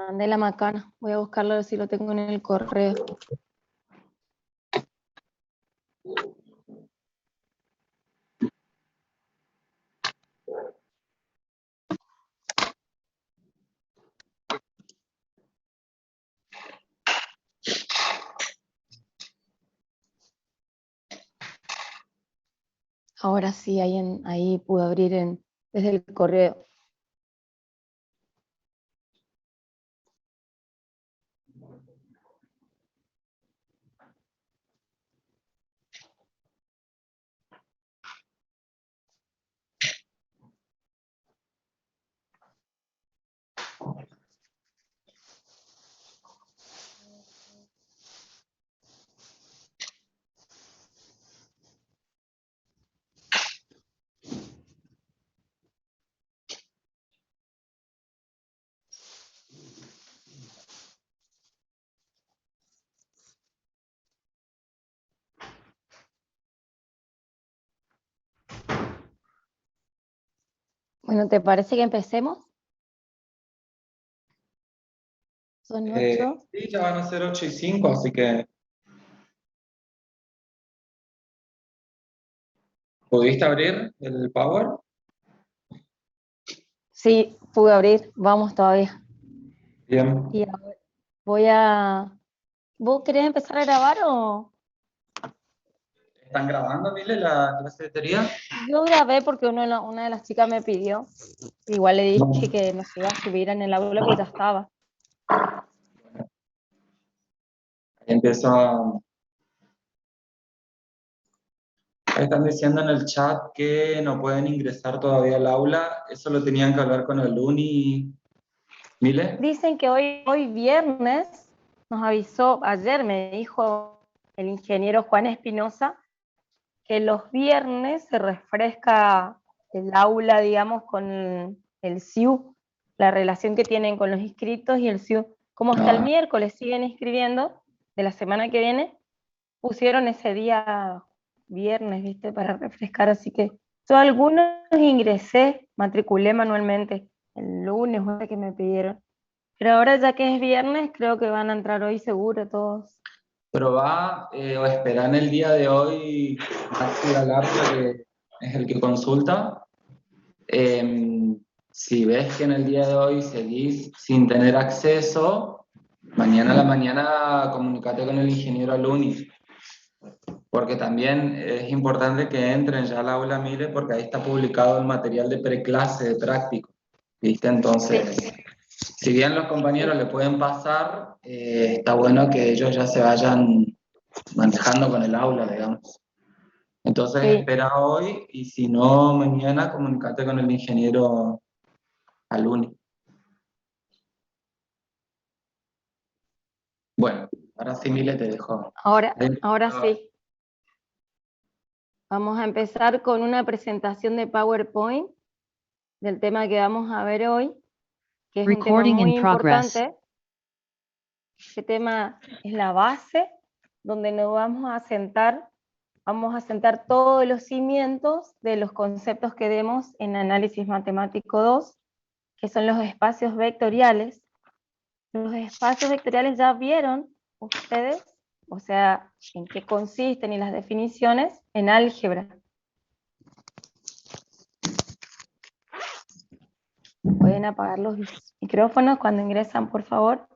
mandé la macana. Voy a buscarlo a ver si lo tengo en el correo. Ahora sí, ahí pude abrir desde el correo. Bueno, ¿te parece que empecemos? Son 8. Sí, ya van a ser 8:05, así que ¿pudiste abrir el Power? Sí, pude abrir. Vamos todavía. Bien. Y ahora voy a... ¿Vos querés empezar a grabar o...? ¿Están grabando, Mile, la clase de teoría? Yo grabé porque una de las chicas me pidió. Igual le dije que no se iba a subir en el aula porque ya estaba. Ahí empiezo a... Ahí están diciendo en el chat que no pueden ingresar todavía al aula. Eso lo tenían que hablar con el Uni. ¿Mile? Dicen que hoy viernes, nos avisó, ayer me dijo el ingeniero Juan Espinosa, que los viernes se refresca el aula, digamos, con el SIU, la relación que tienen con los inscritos y el SIU. Como hasta el miércoles siguen inscribiendo, de la semana que viene, pusieron ese día viernes, ¿viste? Para refrescar, así que yo algunos ingresé, matriculé manualmente, el lunes, que me pidieron. Pero ahora ya que es viernes, creo que van a entrar hoy seguro todos. Pero va o esperan el día de hoy Maxi Galarza, que es el que consulta. Si ves que en el día de hoy seguís sin tener acceso, mañana a la mañana comunícate con el ingeniero Aluni, porque también es importante que entren ya al aula Mire, porque ahí está publicado el material de preclase, de práctico, ¿viste? Entonces, si bien los compañeros le pueden pasar, está bueno que ellos ya se vayan manejando con el aula, digamos. Entonces, Sí. espera hoy y si no, mañana comunícate con el ingeniero Aluni. Bueno, ahora sí, Mile, te dejo. Ahora sí. Vamos a empezar con una presentación de PowerPoint del tema que vamos a ver hoy, que es un tema muy importante. Este tema es la base donde nos vamos a sentar todos los cimientos de los conceptos que vemos en Análisis Matemático 2, que son los espacios vectoriales. Los espacios vectoriales ya vieron ustedes, o sea, en qué consisten y las definiciones en álgebra. Pueden apagar los micrófonos cuando ingresan, por favor.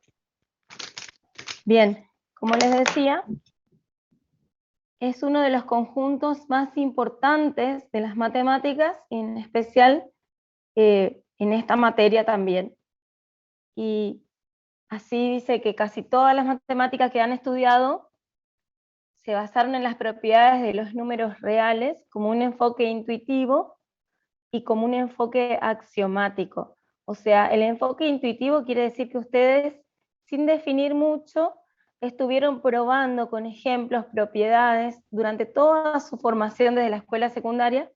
Bien, como les decía, es uno de los conjuntos más importantes de las matemáticas, y en especial en esta materia también. Y así dice que casi todas las matemáticas que han estudiado se basaron en las propiedades de los números reales como un enfoque intuitivo y como un enfoque axiomático. O sea, el enfoque intuitivo quiere decir que ustedes, sin definir mucho, estuvieron probando con ejemplos, propiedades, durante toda su formación desde la escuela secundaria,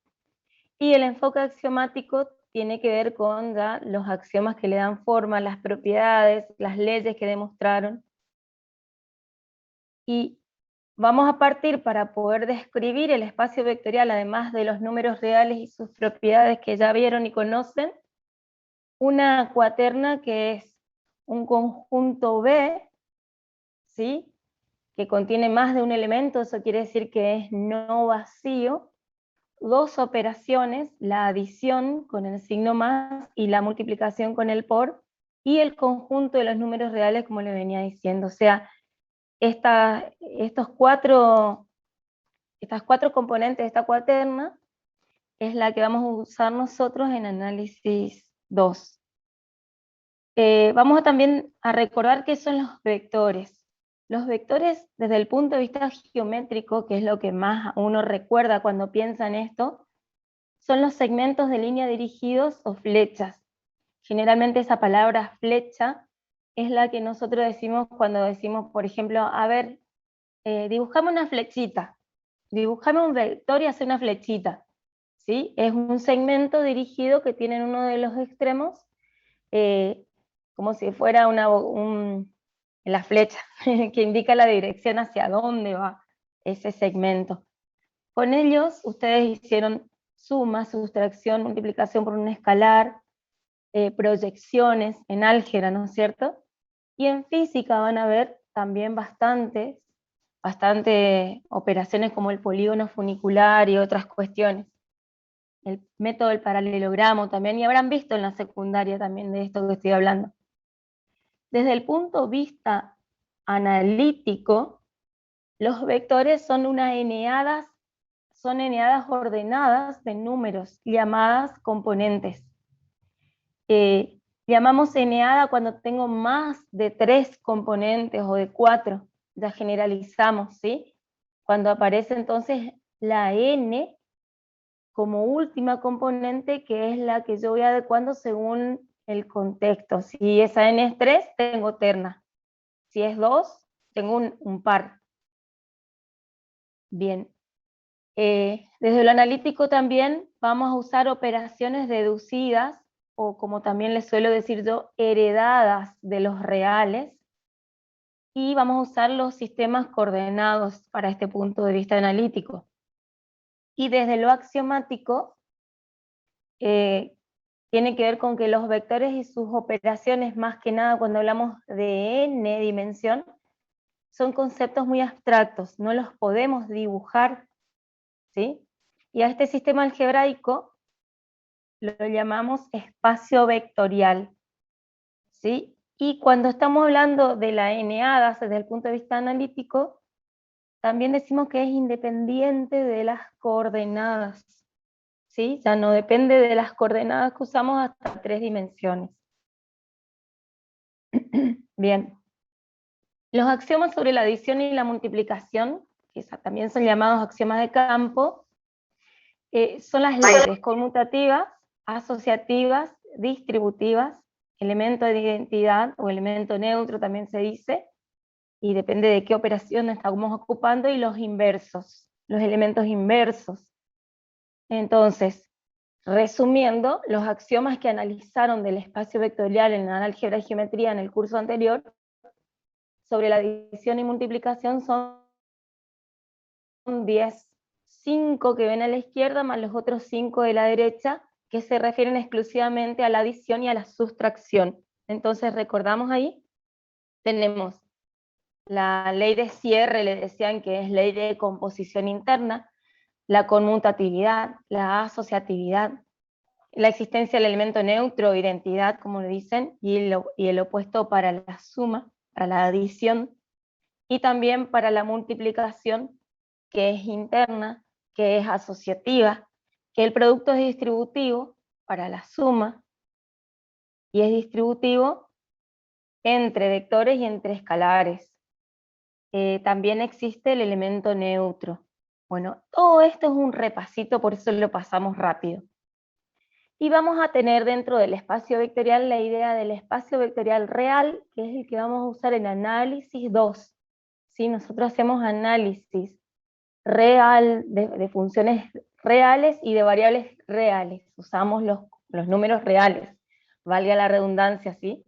y el enfoque axiomático tiene que ver con ya los axiomas que le dan forma, las propiedades, las leyes que demostraron. Y vamos a partir, para poder describir el espacio vectorial, además de los números reales y sus propiedades que ya vieron y conocen, una cuaterna que es un conjunto B, ¿sí?, que contiene más de un elemento, eso quiere decir que es no vacío, dos operaciones, la adición con el signo más y la multiplicación con el por, y el conjunto de los números reales, como le venía diciendo. O sea, estas cuatro componentes de esta cuaterna es la que vamos a usar nosotros en análisis 2. Vamos también a recordar qué son los vectores. Los vectores, desde el punto de vista geométrico, que es lo que más uno recuerda cuando piensa en esto, son los segmentos de línea dirigidos o flechas. Generalmente esa palabra flecha es la que nosotros decimos cuando decimos, por ejemplo, a ver, dibujame una flechita, dibujame un vector y hace una flechita, ¿sí? Es un segmento dirigido que tiene en uno de los extremos, como si fuera la flecha, que indica la dirección hacia dónde va ese segmento. Con ellos ustedes hicieron suma, sustracción, multiplicación por un escalar, proyecciones en álgebra, ¿no es cierto? Y en física van a ver también bastante operaciones como el polígono funicular y otras cuestiones. El método del paralelogramo también, y habrán visto en la secundaria también de esto que estoy hablando. Desde el punto de vista analítico, los vectores son eneadas ordenadas de números, llamadas componentes. Llamamos eneada cuando tengo más de 3 componentes o de 4, ya generalizamos, ¿sí? Cuando aparece entonces la n como última componente, que es la que yo voy adecuando según el contexto. Si esa n es 3, tengo terna. Si es 2, tengo un par. Bien. Desde lo analítico también vamos a usar operaciones deducidas, o como también les suelo decir yo, heredadas de los reales, y vamos a usar los sistemas coordenados para este punto de vista analítico. Y desde lo axiomático, tiene que ver con que los vectores y sus operaciones, más que nada cuando hablamos de n dimensión, son conceptos muy abstractos, no los podemos dibujar, ¿sí? Y a este sistema algebraico lo llamamos espacio vectorial, ¿sí? Y cuando estamos hablando de la eneada desde el punto de vista analítico, también decimos que es independiente de las coordenadas, ¿sí? Ya no depende de las coordenadas que usamos hasta 3 dimensiones. Bien. Los axiomas sobre la adición y la multiplicación, que también son llamados axiomas de campo, son las leyes conmutativas, asociativas, distributivas, elemento de identidad o elemento neutro también se dice, y depende de qué operación estamos ocupando, y los inversos, los elementos inversos. Entonces, resumiendo, los axiomas que analizaron del espacio vectorial en álgebra y geometría en el curso anterior, sobre la adición y multiplicación son 10, 5 que ven a la izquierda, más los otros 5 de la derecha, que se refieren exclusivamente a la adición y a la sustracción. Entonces recordamos ahí, tenemos la ley de cierre, le decían que es ley de composición interna, la conmutatividad, la asociatividad, la existencia del elemento neutro, identidad, como le dicen, y el opuesto para la suma, para la adición, y también para la multiplicación, que es interna, que es asociativa, que el producto es distributivo para la suma, y es distributivo entre vectores y entre escalares. También existe el elemento neutro. Bueno, todo esto es un repasito, por eso lo pasamos rápido. Y vamos a tener dentro del espacio vectorial la idea del espacio vectorial real, que es el que vamos a usar en análisis 2. ¿Sí? Nosotros hacemos análisis real de funciones reales y de variables reales. Usamos los números reales, valga la redundancia, ¿sí?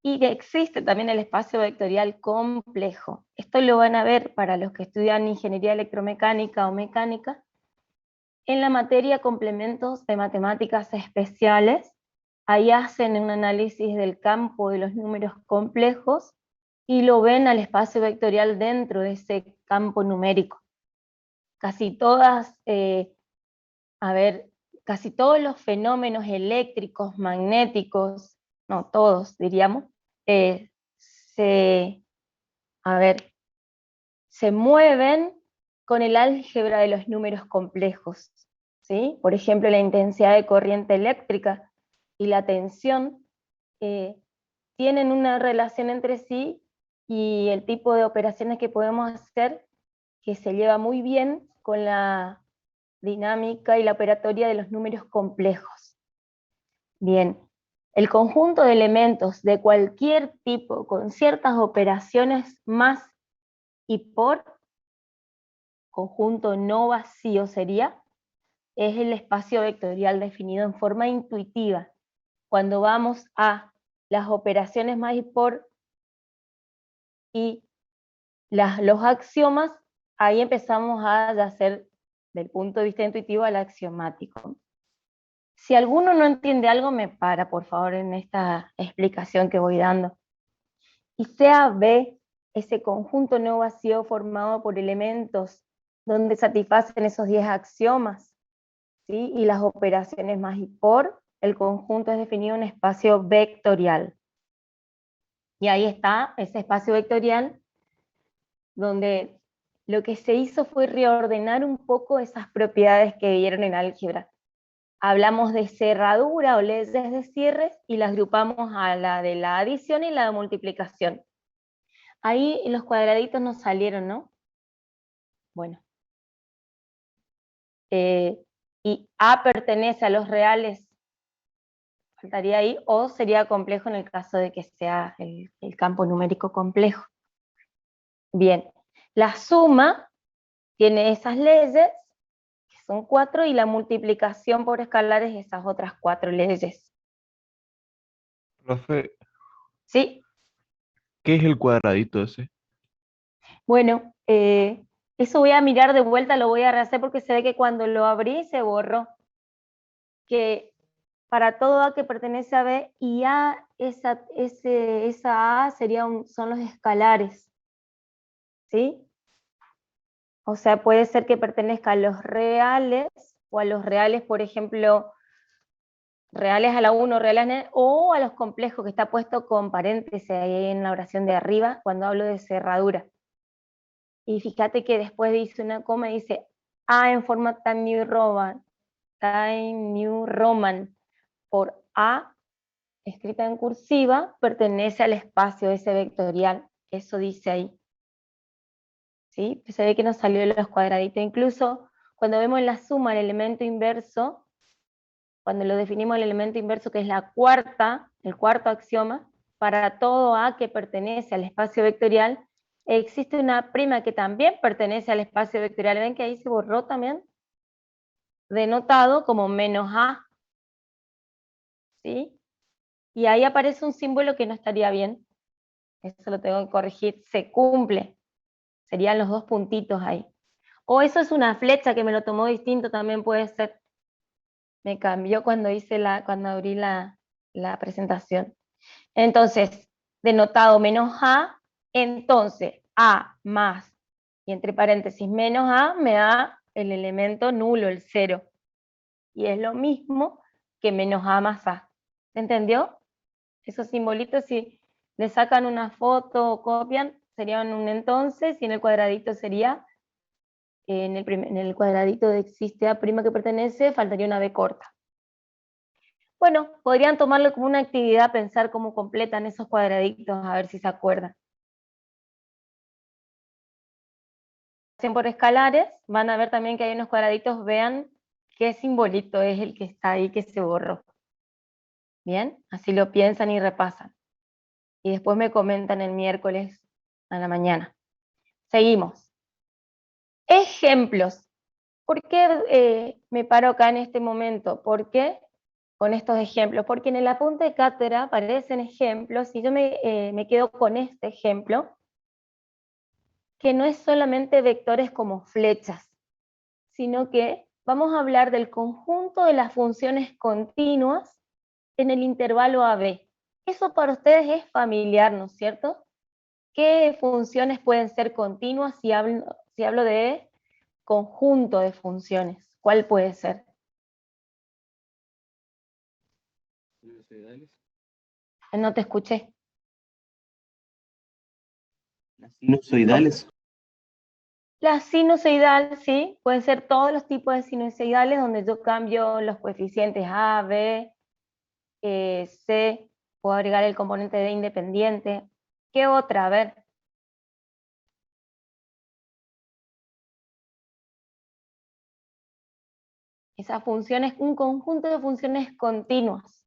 Y que existe también el espacio vectorial complejo. Esto lo van a ver para los que estudian ingeniería electromecánica o mecánica, en la materia complementos de matemáticas especiales, ahí hacen un análisis del campo de los números complejos y lo ven al espacio vectorial dentro de ese campo numérico. Casi todas, casi todos los fenómenos eléctricos, magnéticos, no todos diríamos, se mueven con el álgebra de los números complejos, ¿sí? Por ejemplo, la intensidad de corriente eléctrica y la tensión tienen una relación entre sí, y el tipo de operaciones que podemos hacer que se lleva muy bien con la dinámica y la operatoria de los números complejos. Bien, el conjunto de elementos de cualquier tipo con ciertas operaciones más y por, conjunto no vacío sería, es el espacio vectorial definido en forma intuitiva. Cuando vamos a las operaciones más y por y los axiomas, ahí empezamos a hacer del punto de vista intuitivo al axiomático. Si alguno no entiende algo, me para, por favor, en esta explicación que voy dando. Y sea B ese conjunto no vacío formado por elementos donde satisfacen esos 10 axiomas, ¿sí? Y las operaciones más y por, el conjunto es definido en espacio vectorial. Y ahí está ese espacio vectorial donde lo que se hizo fue reordenar un poco esas propiedades que vieron en álgebra. Hablamos de cerradura o leyes de cierres y las agrupamos a la de la adición y la de multiplicación. Ahí los cuadraditos nos salieron, ¿no? Bueno. Y A pertenece a los reales, faltaría ahí, o sería complejo en el caso de que sea el campo numérico complejo. Bien, la suma tiene esas leyes, que son 4, y la multiplicación por escalares esas otras 4 leyes. Profe, ¿Sí? ¿qué es el cuadradito ese? Bueno, eso voy a mirar de vuelta, lo voy a rehacer porque se ve que cuando lo abrí se borró. Que para todo A que pertenece a B, y A, esa A son los escalares, ¿sí? O sea, puede ser que pertenezca a los reales, o a los reales, por ejemplo, reales a la 1, reales o a los complejos, que está puesto con paréntesis ahí en la oración de arriba, cuando hablo de cerradura. Y fíjate que después dice una coma y dice A en forma Time New Roman, por A escrita en cursiva, pertenece al espacio ese vectorial, eso dice ahí. ¿Sí? Se ve que nos salió de los cuadraditos. Incluso cuando vemos la suma el elemento inverso, cuando lo definimos el elemento inverso, que es el cuarto axioma, para todo A que pertenece al espacio vectorial, existe una prima que también pertenece al espacio vectorial. ¿Ven que ahí se borró también? Denotado como menos A. ¿Sí? Y ahí aparece un símbolo que no estaría bien. Eso lo tengo que corregir. Se cumple. Serían los 2 puntitos ahí. O eso es una flecha que me lo tomó distinto, también puede ser. Me cambió cuando abrí la presentación. Entonces, denotado menos A, entonces A más, y entre paréntesis menos A, me da el elemento nulo, el 0. Y es lo mismo que menos A más A. ¿Se entendió? Esos simbolitos, si le sacan una foto o copian, serían un entonces, y en el cuadradito sería, en el cuadradito de existe A' que pertenece, faltaría una B corta. Bueno, podrían tomarlo como una actividad, pensar cómo completan esos cuadraditos, a ver si se acuerdan. Por escalares, van a ver también que hay unos cuadraditos, vean qué simbolito es el que está ahí que se borró. Bien, así lo piensan y repasan. Y después me comentan el miércoles a la mañana. Seguimos. Ejemplos. ¿Por qué me paro acá en este momento? ¿Por qué con estos ejemplos? Porque en el apunte de cátedra aparecen ejemplos y yo me quedo con este ejemplo, que no es solamente vectores como flechas, sino que vamos a hablar del conjunto de las funciones continuas en el intervalo AB. Eso para ustedes es familiar, ¿no es cierto? ¿Qué funciones pueden ser continuas si hablo de conjunto de funciones? ¿Cuál puede ser? No te escuché. Las sinusoidales. La sinusoidal, sí, pueden ser todos los tipos de sinusoidales donde yo cambio los coeficientes A, B, C, puedo agregar el componente D independiente. ¿Qué otra? A ver. Esa función es un conjunto de funciones continuas.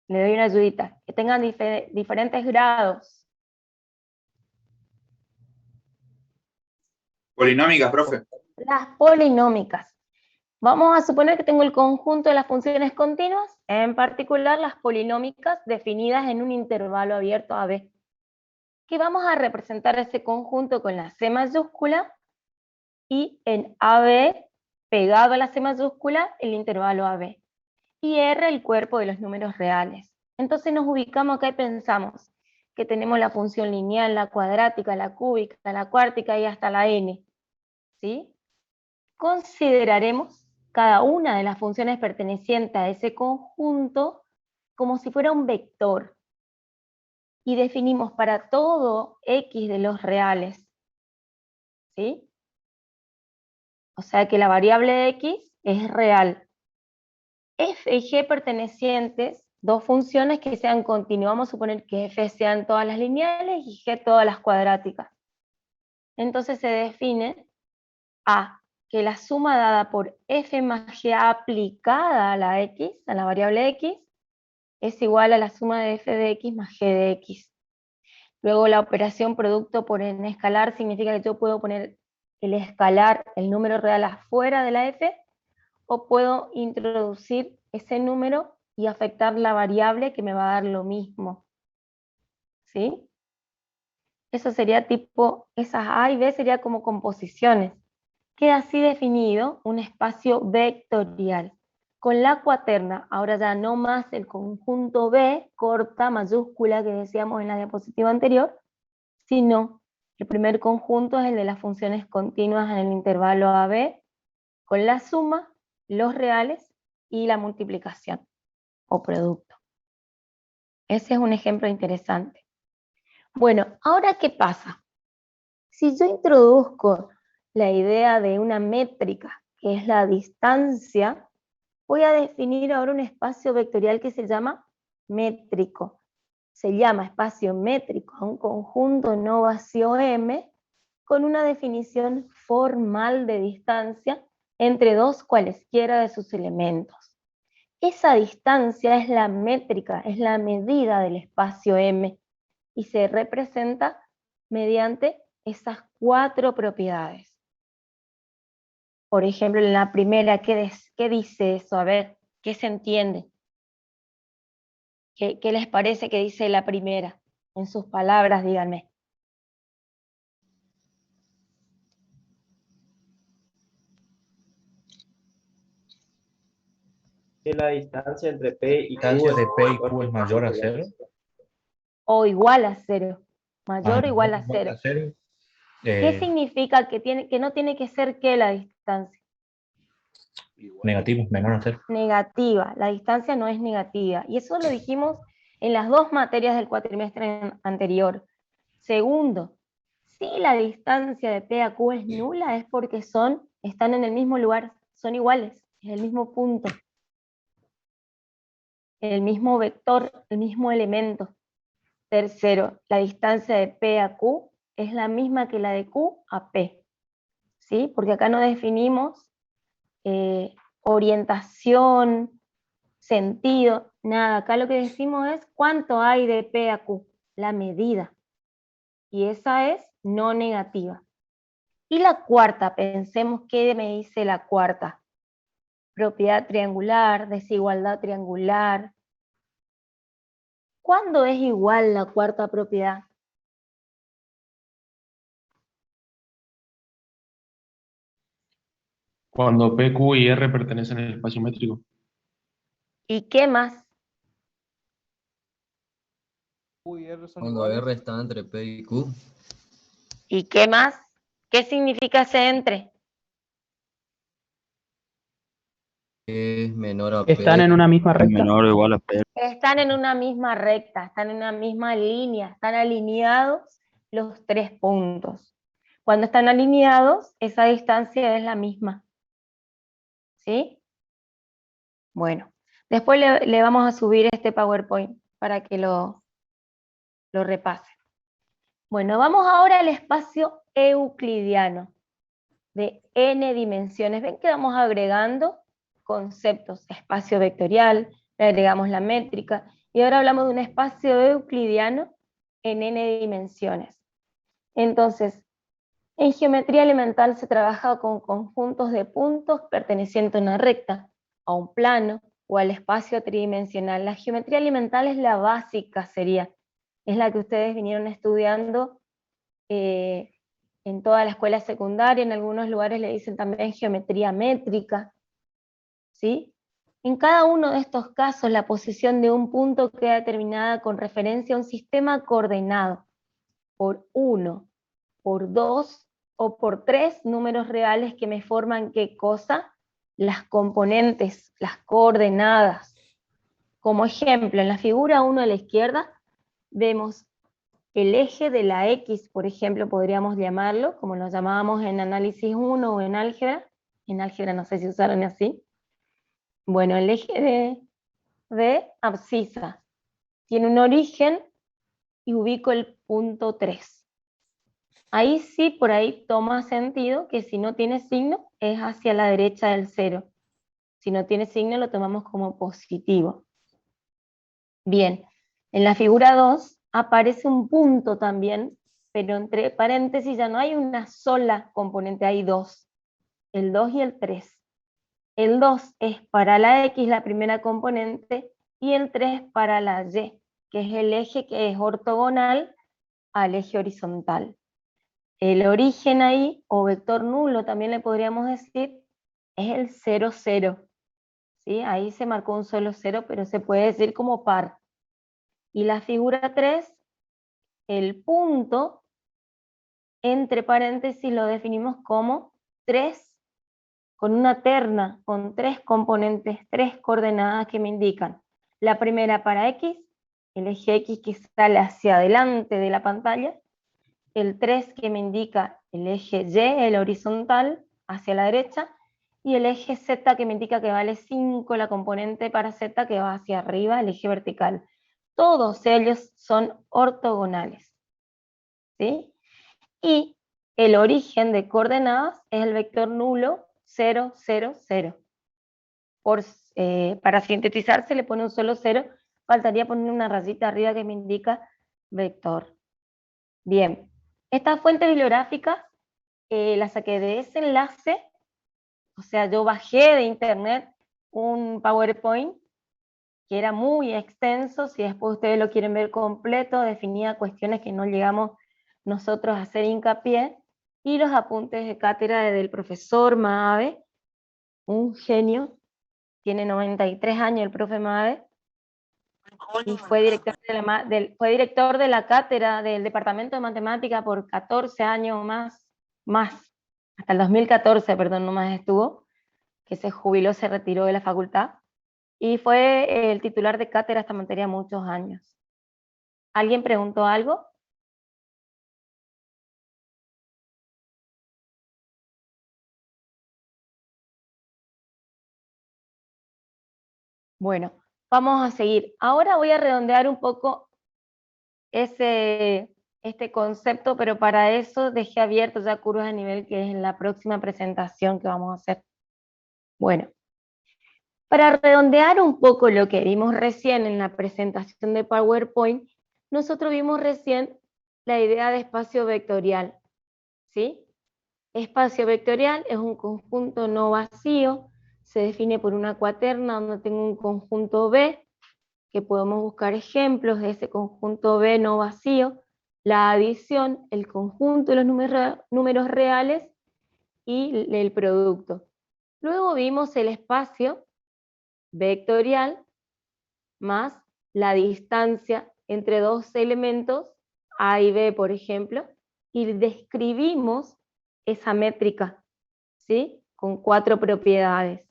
Le doy una ayudita. Que tengan diferentes grados. Polinómicas, profe. Las polinómicas. Vamos a suponer que tengo el conjunto de las funciones continuas, en particular las polinómicas definidas en un intervalo abierto AB. Que vamos a representar ese conjunto con la C mayúscula y en AB, pegado a la C mayúscula, el intervalo AB. Y R el cuerpo de los números reales. Entonces nos ubicamos acá y pensamos que tenemos la función lineal, la cuadrática, la cúbica, la cuártica y hasta la n. ¿Sí? Consideraremos cada una de las funciones pertenecientes a ese conjunto como si fuera un vector. Y definimos para todo x de los reales. ¿Sí? O sea que la variable x es real. F y G pertenecientes, dos funciones que sean continuas, vamos a suponer que F sean todas las lineales y G todas las cuadráticas. Entonces se define A, que la suma dada por F más G aplicada a la X, a la variable X, es igual a la suma de F de X más G de X. Luego la operación producto por n escalar significa que yo puedo poner el escalar, el número real afuera de la F, o puedo introducir ese número y afectar la variable que me va a dar lo mismo. ¿Sí? Eso sería tipo, esas A y B sería como composiciones. Queda así definido un espacio vectorial. Con la cuaterna, ahora ya no más el conjunto B, corta, mayúscula, que decíamos en la diapositiva anterior, sino el primer conjunto es el de las funciones continuas en el intervalo AB, con la suma, los reales y la multiplicación o producto. Ese es un ejemplo interesante. Bueno, ahora ¿qué pasa? Si yo introduzco la idea de una métrica, que es la distancia, voy a definir ahora un espacio vectorial que se llama métrico. Se llama espacio métrico a un conjunto no vacío M con una definición formal de distancia entre dos cualesquiera de sus elementos. Esa distancia es la métrica, es la medida del espacio M y se representa mediante esas cuatro propiedades. Por ejemplo, en la primera, ¿qué dice eso? A ver, ¿qué se entiende? ¿Qué les parece que dice la primera? En sus palabras, díganme. Que la distancia entre P y Q Distancia de P y mayor Q que es mayor a ¿ya? 0. O igual a 0. Mayor o igual a Igual 0. a 0. ¿Qué significa que no tiene que ser qué la distancia? Negativo, menor a 0. Negativa. La distancia no es negativa. Y eso lo dijimos en las dos materias del cuatrimestre anterior. Segundo, si la distancia de P a Q es nula es porque están en el mismo lugar, son iguales, es el mismo punto, el mismo vector, el mismo elemento. Tercero, la distancia de P a Q es la misma que la de Q a P, ¿sí? Porque acá no definimos orientación, sentido, nada. Acá lo que decimos es cuánto hay de P a Q, la medida. Y esa es no negativa. Y la cuarta, pensemos qué me dice la cuarta. Propiedad triangular, desigualdad triangular. ¿Cuándo es igual la cuarta propiedad? Cuando P, Q y R pertenecen al espacio métrico. ¿Y qué más? Q y R son Cuando iguales. R está entre P y Q. ¿Y qué más? ¿Qué significa ese entre? Es menor a P. Están en una misma recta. Menor o igual a P. Están en una misma recta, están en una misma línea, están alineados los 3 puntos. Cuando están alineados, esa distancia es la misma. ¿Sí? Bueno, después le vamos a subir este PowerPoint para que lo repase. Bueno, vamos ahora al espacio euclidiano de n dimensiones. Ven que vamos agregando conceptos, espacio vectorial, le agregamos la métrica, y ahora hablamos de un espacio euclidiano en n dimensiones. Entonces, en geometría elemental se trabaja con conjuntos de puntos pertenecientes a una recta, a un plano o al espacio tridimensional. La geometría elemental es la básica, es la que ustedes vinieron estudiando en toda la escuela secundaria, en algunos lugares le dicen también geometría métrica, ¿sí? En cada uno de estos casos la posición de un punto queda determinada con referencia a un sistema coordenado por 1, por 2 o por 3 números reales que me forman ¿qué cosa? Las componentes, las coordenadas. Como ejemplo, en la figura 1 a la izquierda vemos el eje de la X, por ejemplo, podríamos llamarlo, como lo llamábamos en análisis 1 o en álgebra no sé si usaron así. Bueno, el eje de abscisa tiene un origen y ubico el punto 3. Ahí sí, por ahí toma sentido que si no tiene signo es hacia la derecha del 0. Si no tiene signo lo tomamos como positivo. Bien, en la figura 2 aparece un punto también, pero entre paréntesis ya no hay una sola componente, hay 2. El 2 y el 3. El 2 es para la X, la primera componente, y el 3 para la Y, que es el eje que es ortogonal al eje horizontal. El origen ahí, o vector nulo también le podríamos decir, es el 0, 0. ¿Sí? Ahí se marcó un solo 0, pero se puede decir como par. Y la figura 3, el punto, entre paréntesis lo definimos como 3, con una terna, con 3 componentes, 3 coordenadas que me indican. La primera para X, el eje X que sale hacia adelante de la pantalla, el 3 que me indica el eje Y, el horizontal, hacia la derecha, y el eje Z que me indica que vale 5, la componente para Z que va hacia arriba, el eje vertical. Todos ellos son ortogonales, ¿sí? Y el origen de coordenadas es el vector nulo 0, 0, 0. Para sintetizar se le pone un solo 0, faltaría poner una rayita arriba que me indica vector. Bien, estas fuentes bibliográficas las saqué de ese enlace, o sea, yo bajé de internet un PowerPoint que era muy extenso, si después ustedes lo quieren ver completo, definía cuestiones que no llegamos nosotros a hacer hincapié, y los apuntes de cátedra del profesor Maave, un genio, tiene 93 años el profe Maave, y fue director de la cátedra del departamento de matemática por 14 años más, hasta el 2014, perdón, nomás estuvo, que se jubiló, se retiró de la facultad, y fue el titular de cátedra esta materia muchos años. ¿Alguien preguntó algo? Bueno, vamos a seguir. Ahora voy a redondear un poco este concepto, pero para eso dejé abierto ya curvas de nivel, que es en la próxima presentación que vamos a hacer. Bueno, para redondear un poco lo que vimos recién en la presentación de PowerPoint, nosotros vimos recién la idea de espacio vectorial, ¿sí? Espacio vectorial es un conjunto no vacío, se define por una cuaterna donde tengo un conjunto B, que podemos buscar ejemplos de ese conjunto B no vacío, la adición, el conjunto de los números reales y el producto. Luego vimos el espacio vectorial más la distancia entre dos elementos, A y B, por ejemplo, y describimos esa métrica, ¿sí? Con 4 propiedades.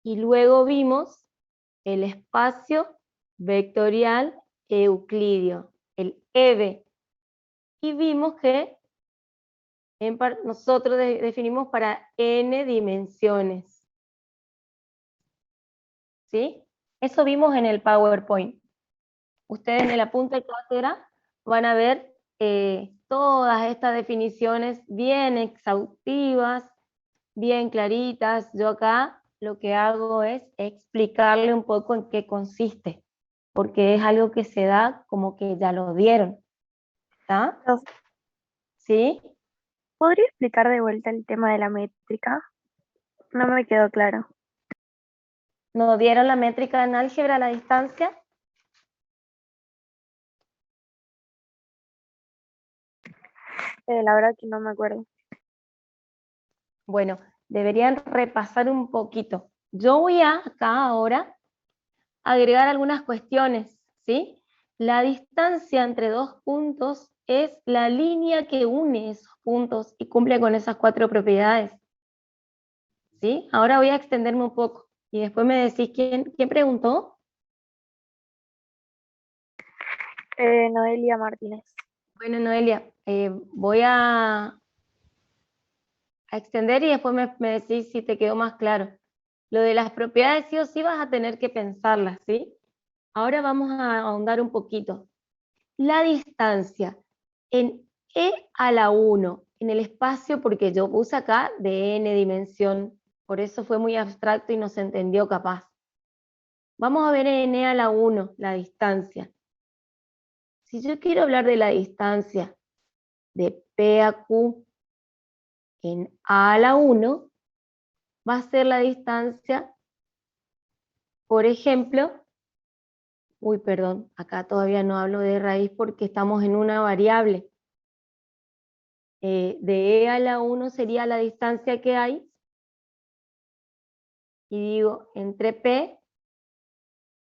Y luego vimos el espacio vectorial euclidio, el EV, y vimos que nosotros definimos para n dimensiones. ¿Sí? Eso vimos en el PowerPoint. Ustedes en el apunte de cátedra van a ver todas estas definiciones bien exhaustivas, bien claritas. Yo acá lo que hago es explicarle un poco en qué consiste, porque es algo que se da como que ya lo dieron. ¿Está? ¿Sí? ¿Podría explicar de vuelta el tema de la métrica? No me quedó claro. ¿Nos dieron la métrica en álgebra a la distancia? La verdad que no me acuerdo. Bueno, deberían repasar un poquito. Yo voy acá ahora a agregar algunas cuestiones, ¿sí? La distancia entre dos puntos es la línea que une esos puntos y cumple con esas 4 propiedades. ¿Sí? Ahora voy a extenderme un poco y después me decís quién preguntó. Noelia Martínez. Bueno, Noelia, voy a extender y después me decís si te quedó más claro. Lo de las propiedades sí o sí vas a tener que pensarlas, ¿sí? Ahora vamos a ahondar un poquito. La distancia en e a la 1, en el espacio, porque yo puse acá de n dimensión, por eso fue muy abstracto y no se entendió capaz. Vamos a ver en e a la 1, la distancia. Si yo quiero hablar de la distancia de P a Q en a la 1, va a ser la distancia, por ejemplo, perdón, acá todavía no hablo de raíz porque estamos en una variable. De e a la 1 sería la distancia que hay, y digo entre P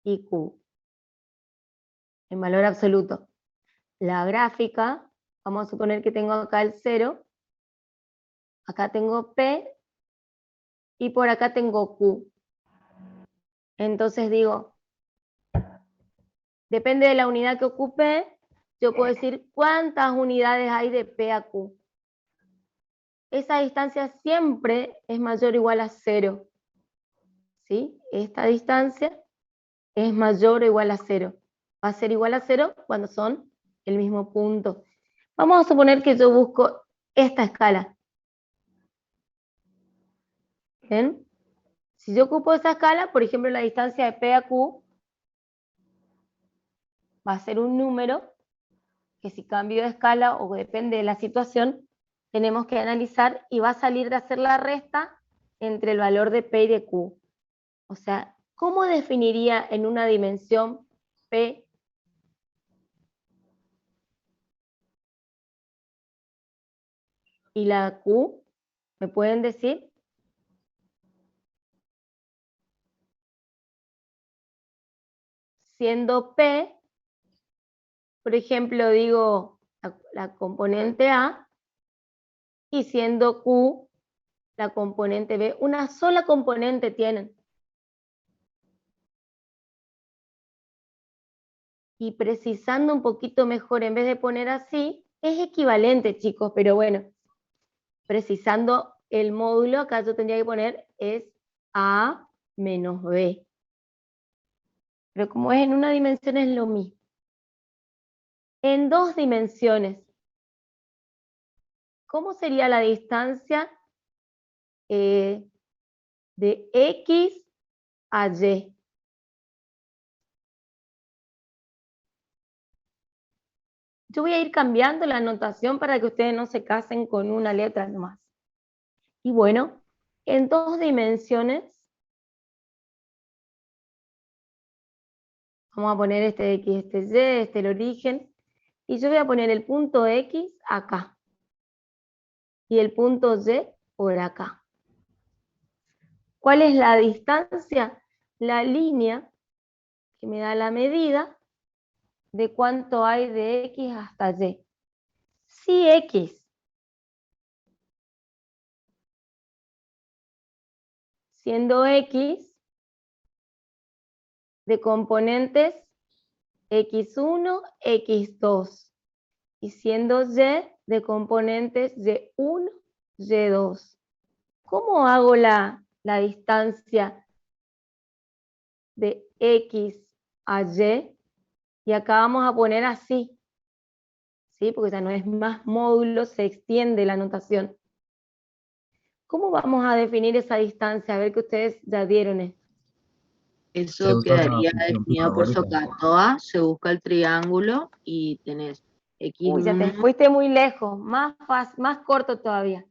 y Q, en valor absoluto. La gráfica, vamos a suponer que tengo acá el 0, acá tengo P, y por acá tengo Q. Entonces digo, depende de la unidad que ocupe, yo puedo decir cuántas unidades hay de P a Q. Esa distancia siempre es mayor o igual a 0. ¿Sí? Esta distancia es mayor o igual a 0. Va a ser igual a 0 cuando son el mismo punto. Vamos a suponer que yo busco esta escala. ¿Ven? Si yo ocupo esa escala, por ejemplo, la distancia de P a Q va a ser un número que si cambio de escala o depende de la situación, tenemos que analizar y va a salir de hacer la resta entre el valor de P y de Q. O sea, ¿cómo definiría en una dimensión P y la Q? ¿Me pueden decir? Siendo P, por ejemplo, digo la componente A, y siendo Q la componente B. Una sola componente tienen. Y precisando un poquito mejor, en vez de poner así, es equivalente, chicos, pero bueno, precisando el módulo, acá yo tendría que poner es A menos B. Pero como es en una dimensión es lo mismo. En 2 dimensiones, ¿cómo sería la distancia de X a Y? Yo voy a ir cambiando la notación para que ustedes no se casen con una letra nomás. Y bueno, en 2 dimensiones, vamos a poner este X, este Y, este el origen, y yo voy a poner el punto X acá, y el punto Y por acá. ¿Cuál es la distancia? La línea que me da la medida de cuánto hay de X hasta Y. Si X, siendo X de componentes X1, X2, y siendo Y de componentes Y1, Y2. ¿Cómo hago la distancia de X a Y? Y acá vamos a poner así, ¿sí? Porque ya no es más módulo, se extiende la notación. ¿Cómo vamos a definir esa distancia? A ver que ustedes ya dieron esto. Se Eso usa la quedaría función definido por pitagórica. SOHCAHTOA, se busca el triángulo y tenés Uy, ya te X1. fuiste muy lejos, más corto todavía.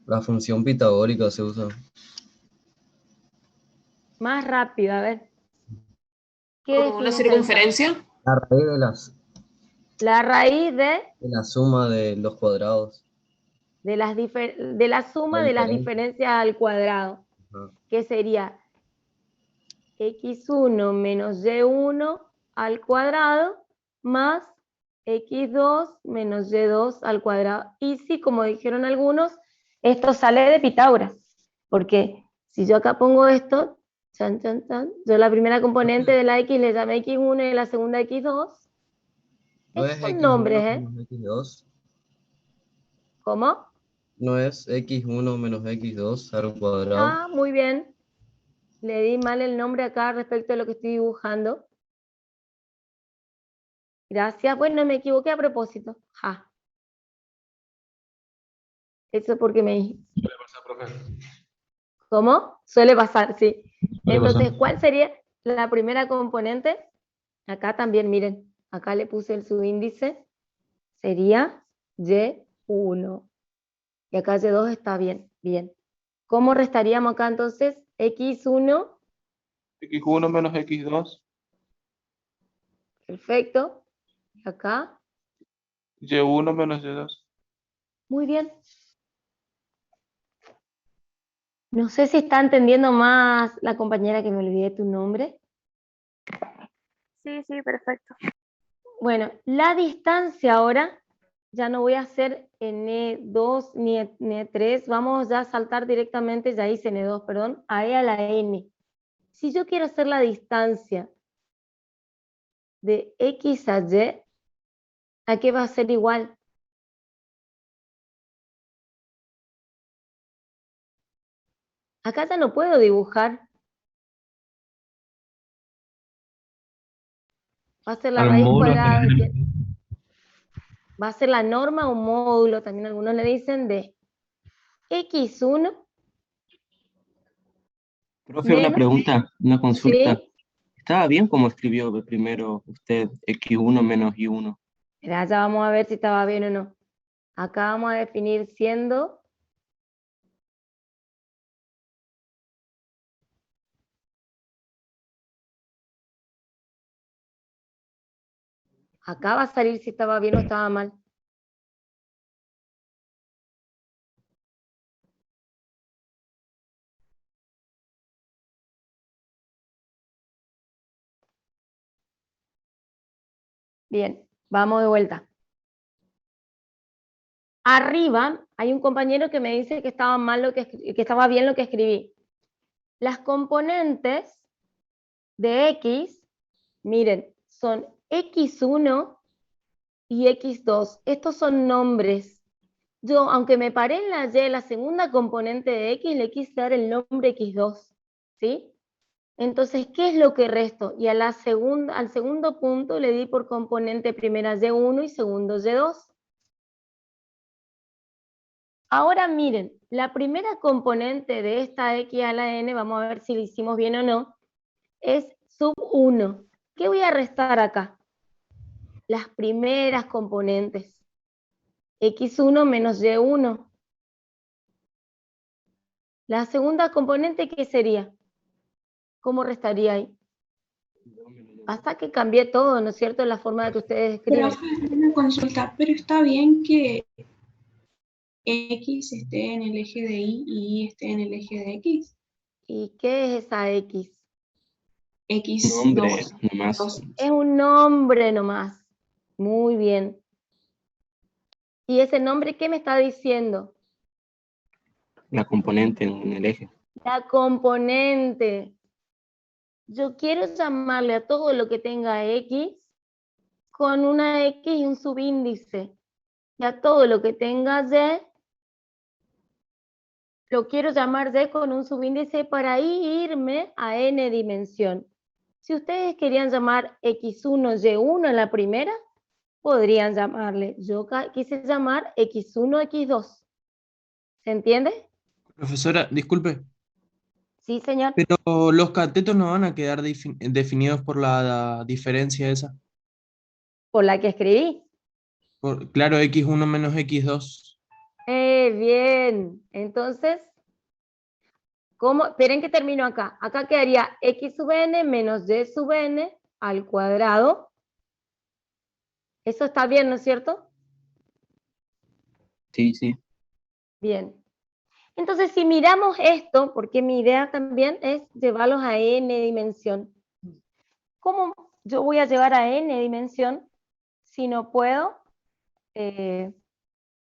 La función pitagórica se usa. Más rápido, a ver. ¿Qué ¿Como una defines ahí? circunferencia? La raíz La raíz de la suma de los cuadrados. de la suma La de las diferencia. diferencias al cuadrado, Ajá. que sería X1 menos Y1 al cuadrado más X2 menos Y2 al cuadrado. Y si, como dijeron algunos, esto sale de Pitágoras, porque si yo acá pongo esto, chan, chan, chan, yo la primera componente de la X le llamé X1 y la segunda X2. ¿No Estos es son X1 nombres, ¿eh? menos X2? ¿Cómo? ¿No es X1 menos X2 al cuadrado? Ah, muy bien. Le di mal el nombre acá respecto a lo que estoy dibujando. Gracias. Bueno, me equivoqué a propósito. Ja. Eso porque me... Suele pasar, profe. ¿Cómo? Suele pasar, sí. Suele Entonces, pasar. ¿cuál sería la primera componente? Acá también, miren. Acá le puse el subíndice. Sería Y1. Y acá Y2 está bien. Bien. ¿Cómo restaríamos acá entonces? X1. X1 menos X2, Perfecto. Y acá. Y1 menos Y2. Muy bien. No sé si está entendiendo más la compañera que me olvidé tu nombre. Sí, sí, perfecto. Bueno, la distancia ahora, ya no voy a hacer N2 ni N3, vamos ya a saltar directamente, ya hice N2, perdón, a E a la N. Si yo quiero hacer la distancia de X a Y, ¿a qué va a ser igual? Acá ya no puedo dibujar. Va a ser la Al raíz módulo cuadrada, general. va a ser la norma o módulo, también algunos le dicen, de X1 Profe, una menos, pregunta, una consulta. ¿sí? ¿Estaba bien como escribió primero usted X1 menos Y1? Ya vamos a ver si estaba bien o no. Acá vamos a definir siendo acá va a salir si estaba bien o estaba mal. Bien, vamos de vuelta. Arriba hay un compañero que me dice que estaba mal que estaba bien lo que escribí. Las componentes de X, miren, son X1 y X2. Estos son nombres. Yo, aunque me paré en la Y, la segunda componente de X, le quise dar el nombre X2, ¿sí? Entonces, ¿qué es lo que resto? Y al segundo punto le di por componente primera Y1 y segundo Y2. Ahora miren, la primera componente de esta X a la N, vamos a ver si lo hicimos bien o no, es sub 1. ¿Qué voy a restar acá? Las primeras componentes. X1 menos Y1. La segunda componente, ¿qué sería? ¿Cómo restaría ahí? Hasta que cambié todo, ¿no es cierto? La forma de que ustedes escriben. Profe, una consulta, pero está bien que X esté en el eje de Y y Y esté en el eje de X. ¿Y qué es esa X? Nombre X2. nomás. Es un nombre nomás. Muy bien. ¿Y ese nombre qué me está diciendo? La componente en el eje. La componente. Yo quiero llamarle a todo lo que tenga X con una X y un subíndice. Y a todo lo que tenga Y, lo quiero llamar Y con un subíndice para ahí irme a n dimensión. Si ustedes querían llamar X1, Y1 en la primera, podrían llamarle. Yo quise llamar X1, X2. ¿Se entiende? Profesora, disculpe, Sí, señor. pero los catetos no van a quedar definidos por la diferencia esa. Por la que escribí. Claro, x1 menos x2. Bien. Entonces, ¿cómo? Esperen que termino acá. Acá quedaría X sub n menos Y sub n al cuadrado. Eso está bien, ¿no es cierto? Sí, sí. Bien. Entonces, si miramos esto, porque mi idea también es llevarlos a n dimensión. ¿Cómo yo voy a llevar a n dimensión si no puedo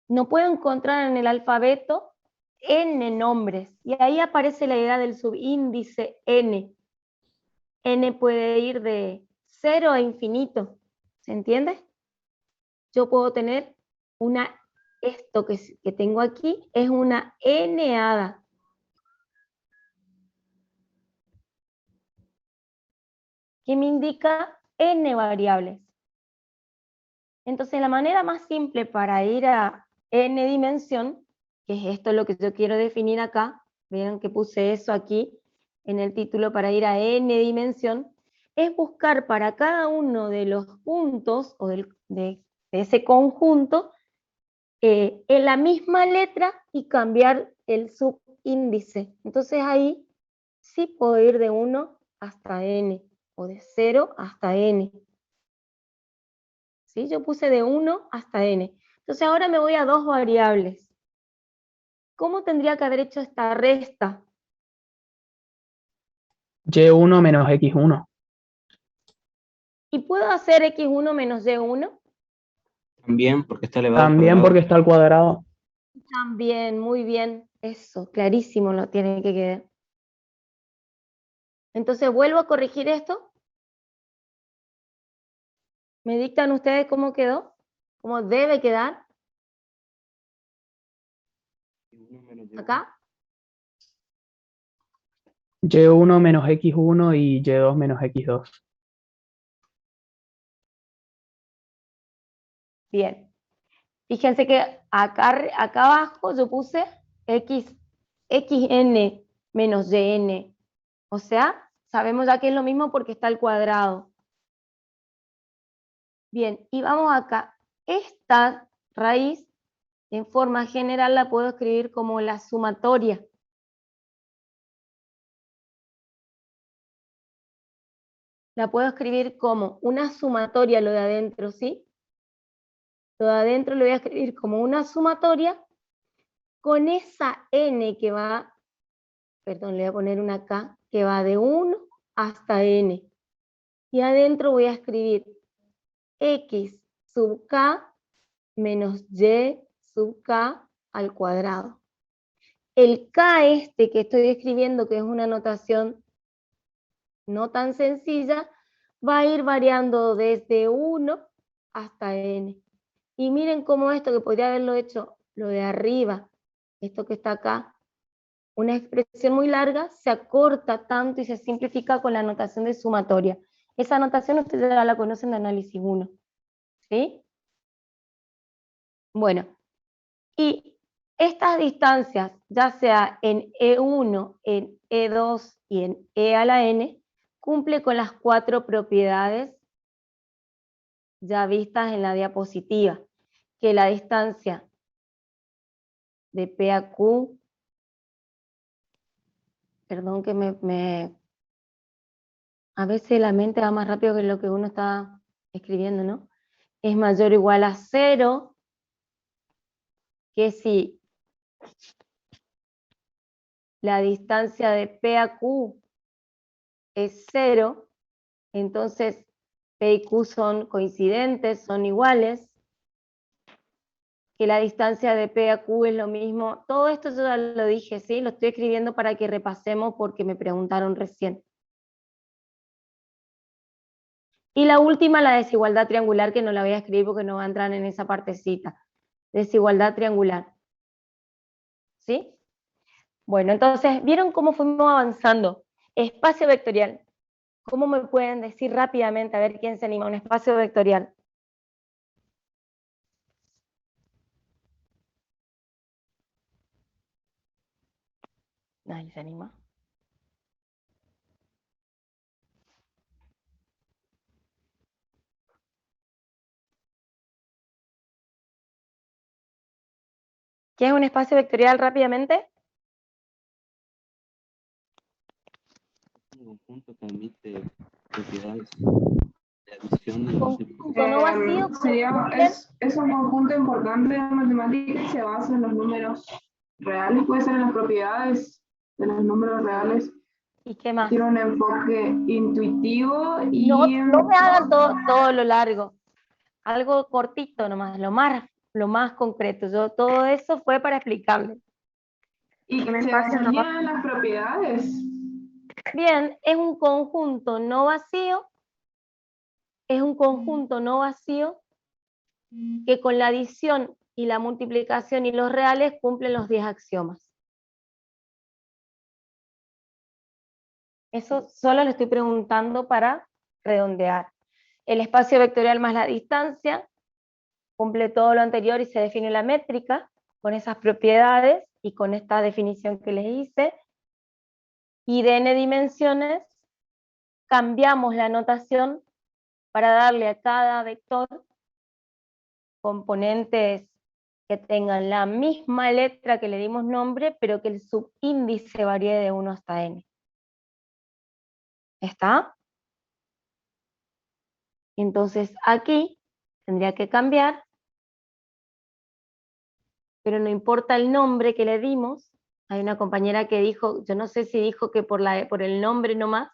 encontrar en el alfabeto n nombres? Y ahí aparece la idea del subíndice n. N puede ir de 0 a infinito. ¿Se entiende? Yo puedo tener esto que tengo aquí es una n-ada. Que me indica n variables. Entonces la manera más simple para ir a n dimensión, que es esto lo que yo quiero definir acá, vean que puse eso aquí en el título para ir a n dimensión, es buscar para cada uno de los puntos o de ese conjunto en la misma letra y cambiar el subíndice. Entonces ahí sí puedo ir de 1 hasta n o de 0 hasta n. ¿Sí? Yo puse de 1 hasta n. Entonces ahora me voy a dos variables. ¿Cómo tendría que haber hecho esta resta? Y1 menos X1. ¿Y puedo hacer X1 menos Y1? También porque está elevado al También porque cuadrado. está al cuadrado. También, muy bien. Eso, clarísimo lo tiene que quedar. Entonces vuelvo a corregir esto. ¿Me dictan ustedes cómo quedó? ¿Cómo debe quedar? Acá. Y1 menos X1 y Y2 menos X2. Bien. Fíjense que acá abajo yo puse xn menos yn. O sea, sabemos ya que es lo mismo porque está al cuadrado. Bien, y vamos acá. Esta raíz, en forma general, la puedo escribir como la sumatoria. La puedo escribir como una sumatoria, lo de adentro, ¿sí? Lo de adentro lo voy a escribir como una sumatoria con esa n que va, perdón, le voy a poner una k, que va de 1 hasta n. Y adentro voy a escribir x sub k menos y sub k al cuadrado. El k este que estoy escribiendo, que es una notación no tan sencilla, va a ir variando desde 1 hasta n. Y miren cómo esto, que podría haberlo hecho lo de arriba, esto que está acá, una expresión muy larga, se acorta tanto y se simplifica con la notación de sumatoria. Esa notación ustedes ya la conocen de análisis 1. ¿Sí? Bueno, y estas distancias, ya sea en E1, en E2 y en E a la n, cumple con las 4 propiedades ya vistas en la diapositiva, que la distancia de P a Q, perdón que a veces la mente va más rápido que lo que uno está escribiendo, ¿no? Es mayor o igual a 0, que si la distancia de P a Q es 0, entonces P y Q son coincidentes, son iguales, que la distancia de P a Q es lo mismo. Todo esto yo ya lo dije, ¿sí? Lo estoy escribiendo para que repasemos porque me preguntaron recién. Y la última, la desigualdad triangular, que no la voy a escribir porque no va a entrar en esa partecita. Desigualdad triangular. ¿Sí? Bueno, entonces, ¿vieron cómo fuimos avanzando? Espacio vectorial. ¿Cómo me pueden decir rápidamente, a ver quién se anima, un espacio vectorial? Nadie se anima. ¿Qué es un espacio vectorial rápidamente? Un conjunto que admite propiedades de adición de Conjunto no vacío. Es un conjunto importante de matemáticas y se basa en los números reales, puede ser en las propiedades de los números reales. ¿Y qué más? Tiene un enfoque intuitivo y... No me hagan todo lo largo. Algo cortito nomás, lo más concreto. Todo eso fue para explicarles. ¿Y Un se espacio no basaría en las propiedades? Bien, es un conjunto no vacío. Es un conjunto no vacío que con la adición y la multiplicación y los reales cumplen los 10 axiomas. Eso solo le estoy preguntando para redondear. El espacio vectorial más la distancia cumple todo lo anterior y se define la métrica con esas propiedades y con esta definición que les hice. Y de n dimensiones cambiamos la notación para darle a cada vector componentes que tengan la misma letra que le dimos nombre, pero que el subíndice varíe de 1 hasta n. ¿Está? Entonces aquí tendría que cambiar, pero no importa el nombre que le dimos. Hay una compañera que dijo, yo no sé si dijo que por el nombre nomás.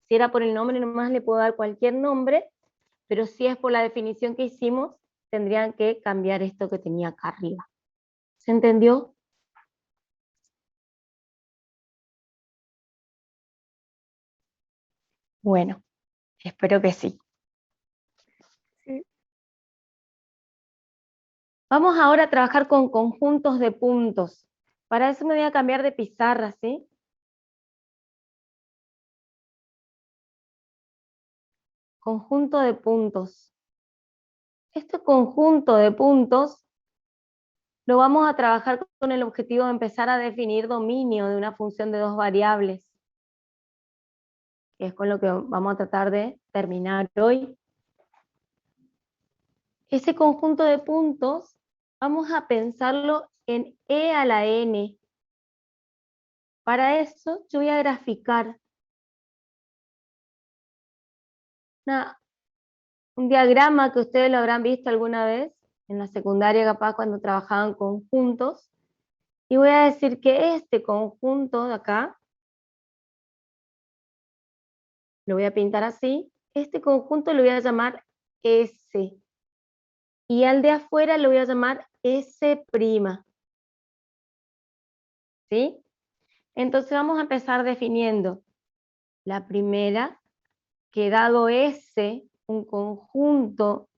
Si era por el nombre nomás le puedo dar cualquier nombre, pero si es por la definición que hicimos, tendrían que cambiar esto que tenía acá arriba. ¿Se entendió? Bueno, espero que sí. Sí. Vamos ahora a trabajar con conjuntos de puntos. Para eso me voy a cambiar de pizarra, ¿sí? Conjunto de puntos. Este conjunto de puntos lo vamos a trabajar con el objetivo de empezar a definir dominio de una función de dos variables, que es con lo que vamos a tratar de terminar hoy. Ese conjunto de puntos vamos a pensarlo en e a la n. Para eso yo voy a graficar un diagrama que ustedes lo habrán visto alguna vez en la secundaria, capaz cuando trabajaban conjuntos, y voy a decir que este conjunto de acá, lo voy a pintar así, este conjunto lo voy a llamar S, y al de afuera lo voy a llamar S', ¿sí? Entonces vamos a empezar definiendo la primera, que dado S, un conjunto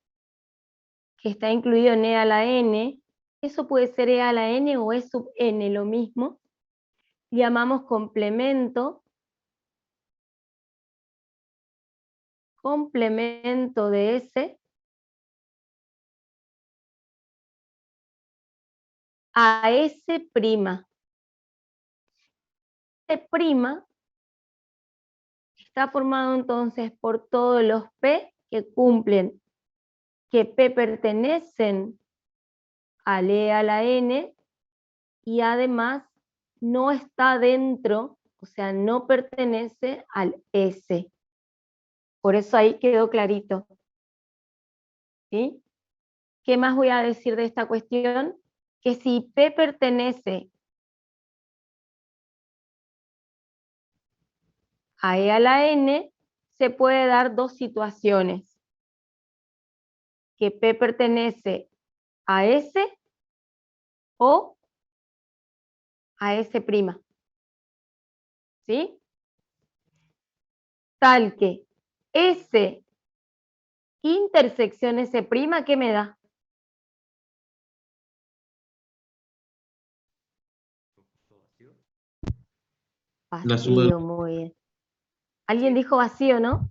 que está incluido en E a la N, eso puede ser E a la N o E sub N, lo mismo, llamamos complemento de S a S'. S' está formado entonces por todos los P que cumplen, que P pertenecen al E a la N y además no está dentro, o sea, no pertenece al S. Por eso ahí quedó clarito. ¿Sí? ¿Qué más voy a decir de esta cuestión? Que si P pertenece a E a la N, se puede dar dos situaciones. Que P pertenece a S o a S'. ¿Sí? Tal que S intersección S', ¿qué me da? La suma de- Vacío, muy bien. ¿Alguien dijo vacío, no?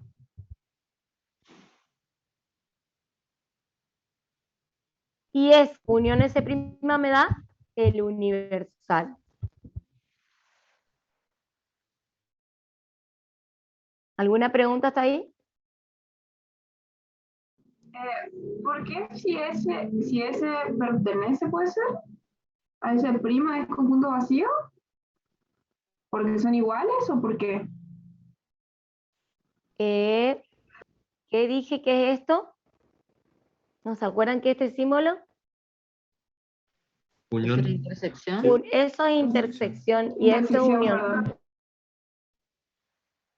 Y es unión S' me da el universal. ¿Alguna pregunta hasta ahí? ¿Por qué si ese pertenece, puede ser, a ese prima es conjunto vacío? ¿Porque son iguales o por qué? ¿Qué dije que es esto? ¿No se acuerdan que este símbolo? ¿Es una Unión. intersección? Eso es intersección y esto es Intersección, unión. perdón.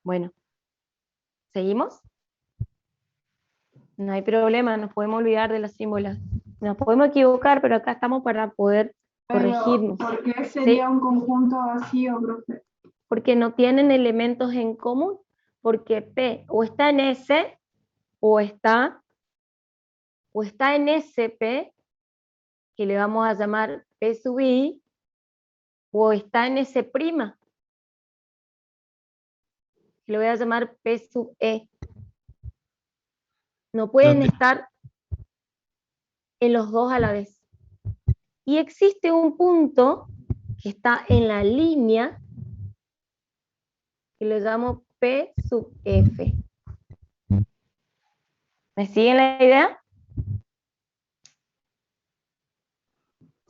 Bueno, ¿seguimos? No hay problema, nos podemos olvidar de los símbolos. Nos podemos equivocar, pero acá estamos para poder Pero, corregirnos. ¿por qué ¿Sí? sería un conjunto vacío, profe? Porque no tienen elementos en común, porque P o está en S o está en SP, que le vamos a llamar P sub I, o está en S', que le voy a llamar P sub E. No pueden estar en los dos a la vez. Y existe un punto que está en la línea que le llamo P sub F. ¿Me siguen la idea?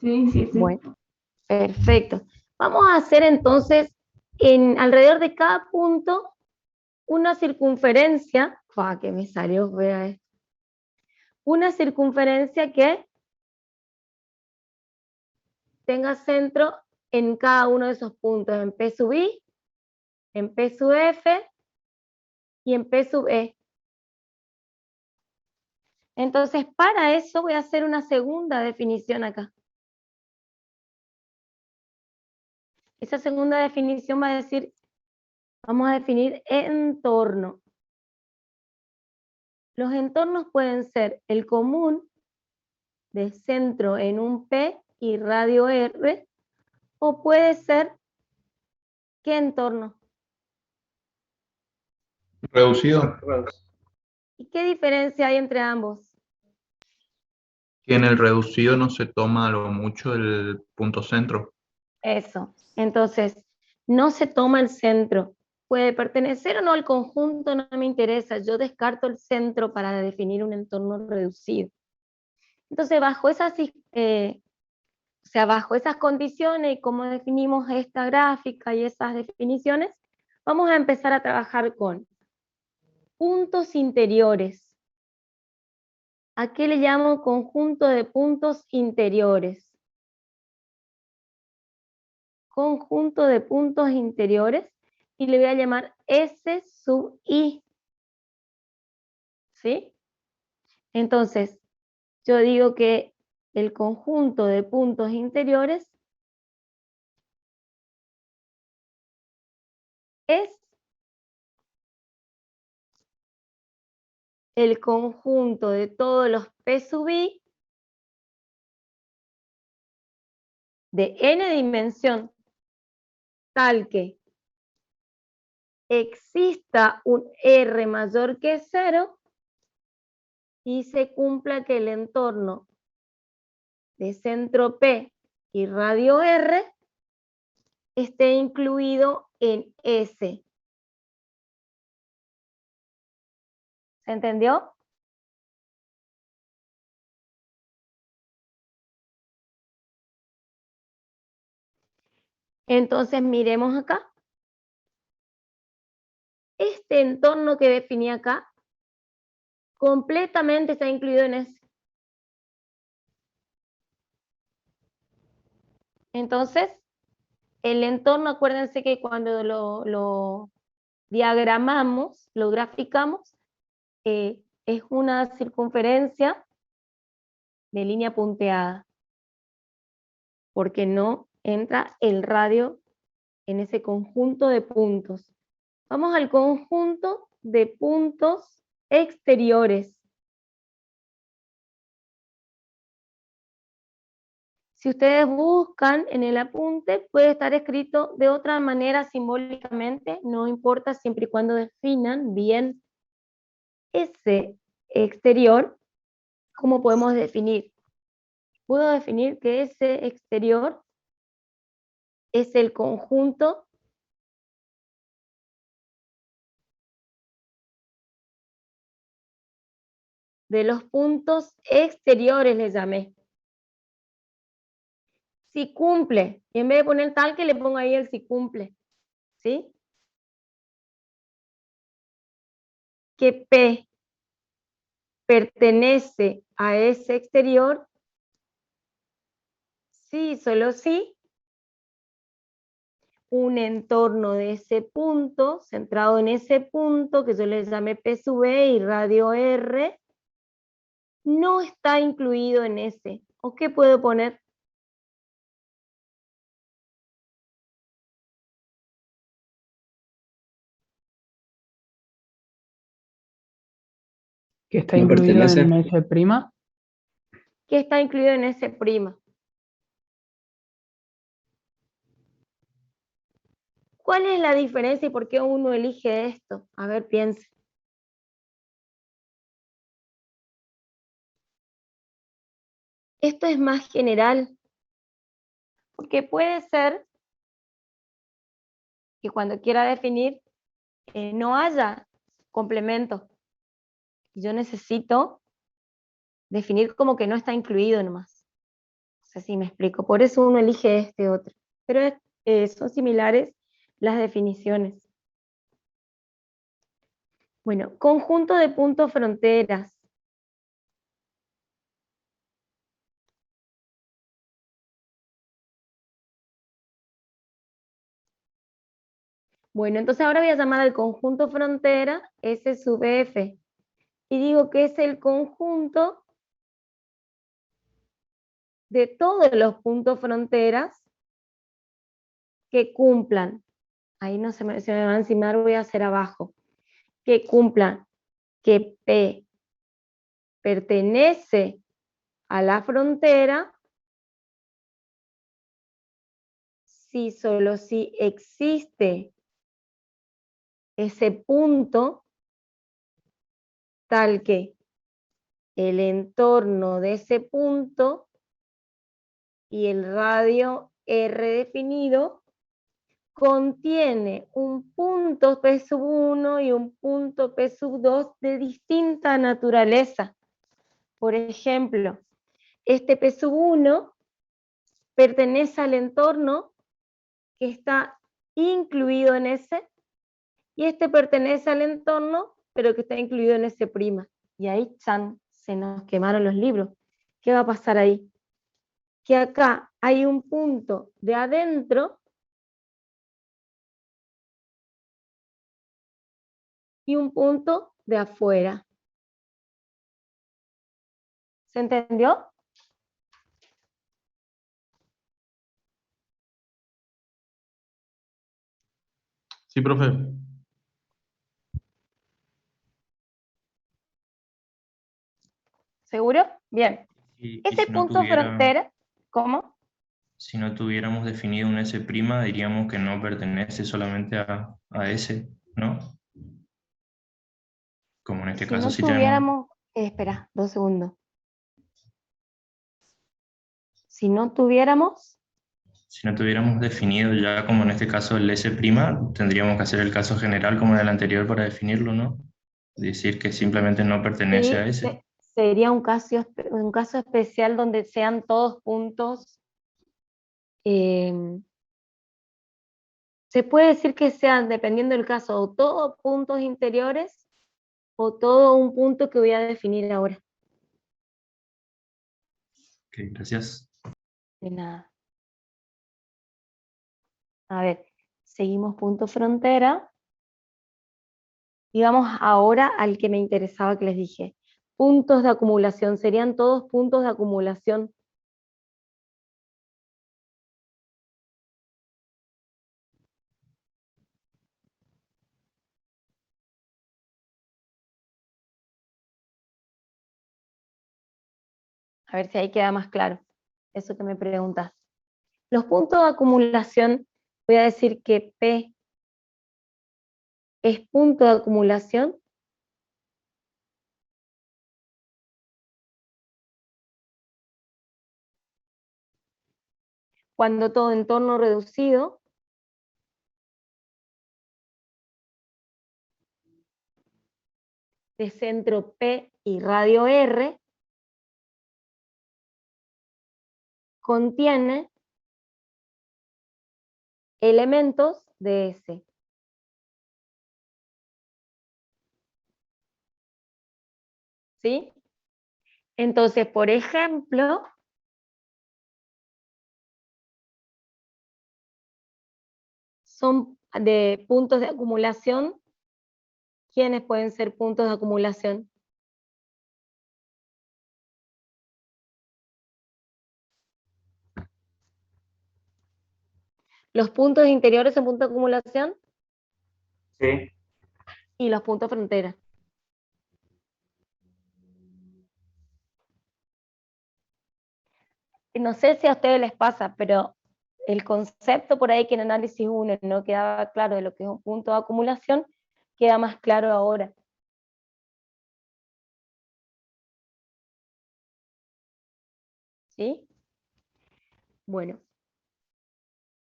Sí. Bueno, perfecto. Vamos a hacer entonces, alrededor de cada punto, una circunferencia. Que me salió, vea esto. Una circunferencia que tenga centro en cada uno de esos puntos, en P sub I, en P sub F y en P sub E. Entonces, para eso voy a hacer una segunda definición acá. Esa segunda definición va a decir, vamos a definir entorno. Los entornos pueden ser el común de centro en un P y radio R, o puede ser, ¿qué entorno? Reducido. ¿Y qué diferencia hay entre ambos? Que en el reducido no se toma a lo mucho el punto centro. Eso. Entonces, no se toma el centro. Puede pertenecer o no al conjunto, no me interesa. Yo descarto el centro para definir un entorno reducido. Entonces, bajo esas condiciones y cómo definimos esta gráfica y esas definiciones, vamos a empezar a trabajar con puntos interiores. ¿A qué le llamo conjunto de puntos interiores? Conjunto de puntos interiores, y le voy a llamar S sub I. ¿Sí? Entonces, yo digo que el conjunto de puntos interiores es el conjunto de todos los P sub I de n dimensión, tal que exista un R mayor que 0 y se cumpla que el entorno de centro P y radio R esté incluido en S. ¿Se entendió? Entonces miremos acá. Este entorno que definí acá completamente está incluido en S. Entonces, el entorno, acuérdense que cuando lo diagramamos, lo graficamos, es una circunferencia de línea punteada, porque no entra el radio en ese conjunto de puntos. Vamos al conjunto de puntos exteriores. Si ustedes buscan en el apunte, puede estar escrito de otra manera simbólicamente, no importa, siempre y cuando definan bien ese exterior. ¿Cómo podemos definir? Puedo definir que ese exterior es el conjunto de los puntos exteriores, le llamé. Si cumple, y en vez de poner tal, que le pongo ahí el si cumple, ¿sí? Que P pertenece a ese exterior, sí, solo sí, un entorno de ese punto, centrado en ese punto, que yo le llamé P sub E y radio R, no está incluido en ese. ¿O qué puedo poner? Que está No incluido pertenece. en S'. ¿Qué está incluido en ese prima? ¿Cuál es la diferencia y por qué uno elige esto? A ver, piense. Esto es más general, porque puede ser que cuando quiera definir no haya complemento. Yo necesito definir como que no está incluido nomás. No sé si me explico. Por eso uno elige este otro. Pero son similares las definiciones. Bueno, conjunto de puntos fronteras. Bueno, entonces ahora voy a llamar al conjunto frontera S sub F. Y digo que es el conjunto de todos los puntos fronteras que cumplan. Ahí no se me va a encimar, voy a hacer abajo. Que cumplan que P pertenece a la frontera si solo si existe ese punto tal que el entorno de ese punto y el radio R definido contiene un punto P sub 1 y un punto P sub 2 de distinta naturaleza. Por ejemplo, este P sub 1 pertenece al entorno que está incluido en ese, y este pertenece al entorno, pero que está incluido en ese prima. Y ahí se nos quemaron los libros. ¿Qué va a pasar ahí? Que acá hay un punto de adentro y un punto de afuera. ¿Se entendió? Sí, profe. ¿Seguro? Bien. Y Ese si no punto frontera, ¿cómo? si no tuviéramos definido un S', diríamos que no pertenece solamente a S, ¿no? Como en este Si caso no si tenemos, tuviéramos, espera, 2 segundos. Si no tuviéramos, si no tuviéramos definido ya como en este caso el S', tendríamos que hacer el caso general como en el anterior para definirlo, ¿no? Decir que simplemente no pertenece a S. sería un caso especial donde sean todos puntos. Se puede decir que sean, dependiendo del caso, o todos puntos interiores o todo un punto que voy a definir ahora. Ok, gracias. De nada. A ver, seguimos punto frontera. Y vamos ahora al que me interesaba que les dije. Puntos de acumulación, serían todos puntos de acumulación. A ver si ahí queda más claro eso que me preguntas. Los puntos de acumulación, voy a decir que P es punto de acumulación cuando todo entorno reducido de centro P y radio R contiene elementos de S. ¿Sí? Entonces, por ejemplo, son de puntos de acumulación. ¿Quiénes pueden ser puntos de acumulación? ¿Los puntos interiores son puntos de acumulación? Sí. Y los puntos frontera. No sé si a ustedes les pasa, pero el concepto por ahí que en análisis 1 no quedaba claro de lo que es un punto de acumulación, queda más claro ahora. ¿Sí? Bueno.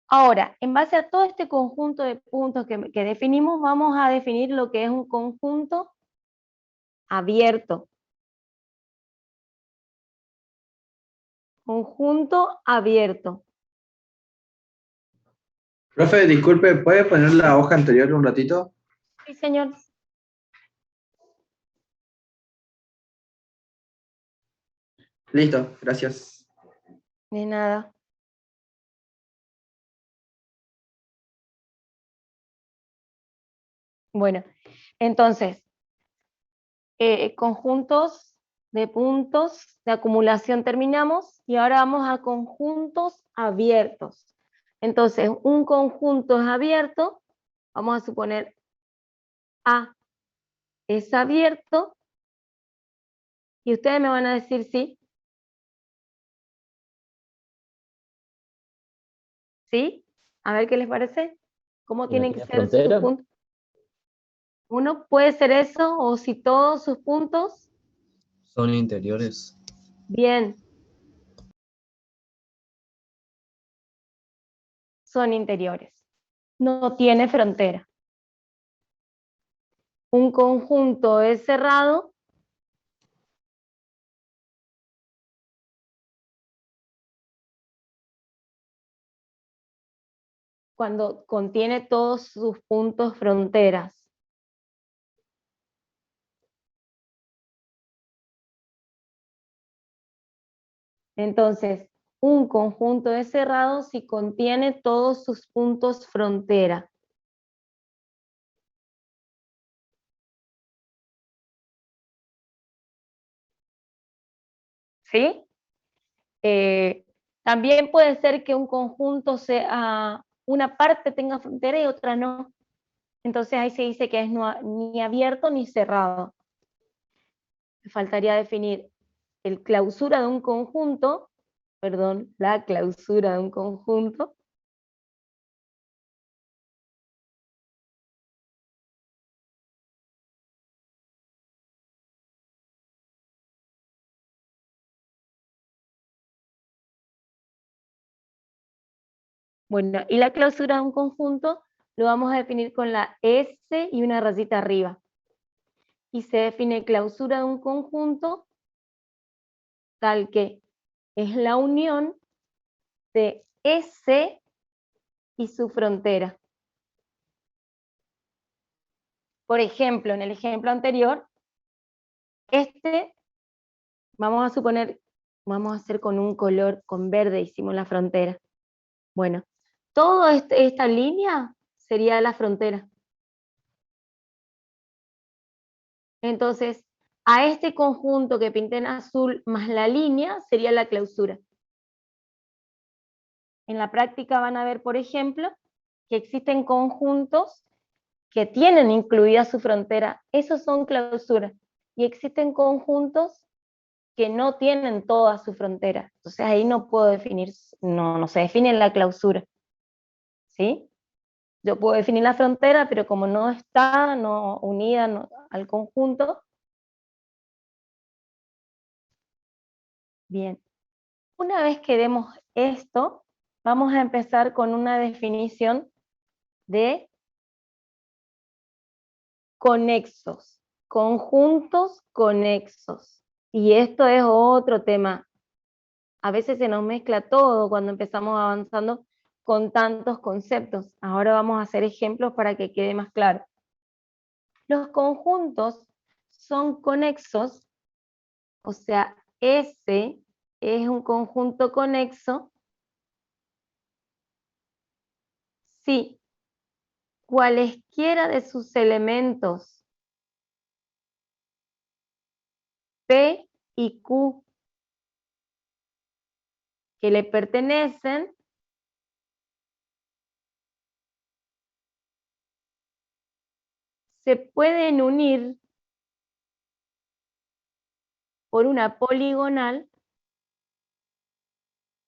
Ahora, en base a todo este conjunto de puntos que definimos, vamos a definir lo que es un conjunto abierto. Conjunto abierto. Profe, disculpe, ¿puede poner la hoja anterior un ratito? Sí, señor. Listo, gracias. De nada. Bueno, entonces, conjuntos de puntos de acumulación terminamos, y ahora vamos a conjuntos abiertos. Entonces, un conjunto es abierto, vamos a suponer A es abierto, y ustedes me van a decir sí. ¿Sí? A ver qué les parece. ¿Cómo tienen que ser sus puntos? Uno puede ser eso, o si todos sus puntos. Son interiores. Bien. Son interiores. No tiene frontera. Un conjunto es cerrado cuando contiene todos sus puntos fronteras. Entonces, un conjunto es cerrado si contiene todos sus puntos frontera. ¿Sí? También puede ser que un conjunto sea, una parte tenga frontera y otra no. Entonces ahí se dice que es ni abierto ni cerrado. Me faltaría definir el clausura de un conjunto, perdón, la clausura de un conjunto. Bueno, y la clausura de un conjunto lo vamos a definir con la S y una rayita arriba. Y se define clausura de un conjunto tal que es la unión de S y su frontera. Por ejemplo, en el ejemplo anterior, vamos a suponer, vamos a hacer con un color, con verde hicimos la frontera. Bueno, toda esta línea sería la frontera. Entonces, a este conjunto que pinté en azul más la línea sería la clausura. En la práctica van a ver, por ejemplo, que existen conjuntos que tienen incluida su frontera. Esos son clausuras. Y existen conjuntos que no tienen toda su frontera. Entonces ahí no puedo definir, no se define la clausura. ¿Sí? Yo puedo definir la frontera, pero como no está unida al conjunto. Bien. Una vez que demos esto, vamos a empezar con una definición de conexos, conjuntos conexos. Y esto es otro tema. A veces se nos mezcla todo cuando empezamos avanzando con tantos conceptos. Ahora vamos a hacer ejemplos para que quede más claro. Los conjuntos son conexos, o sea, S es un conjunto conexo si cualesquiera de sus elementos P y Q que le pertenecen se pueden unir por una poligonal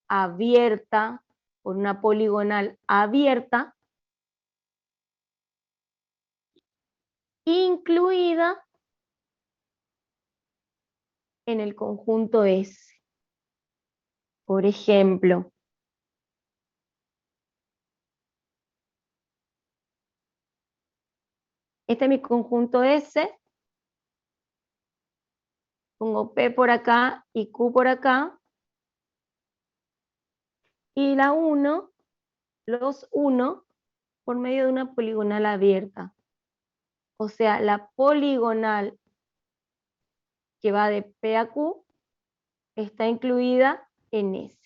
abierta, incluida en el conjunto S. Por ejemplo, este es mi conjunto S, pongo P por acá y Q por acá, y la 1, los 1, por medio de una poligonal abierta. O sea, la poligonal que va de P a Q está incluida en S.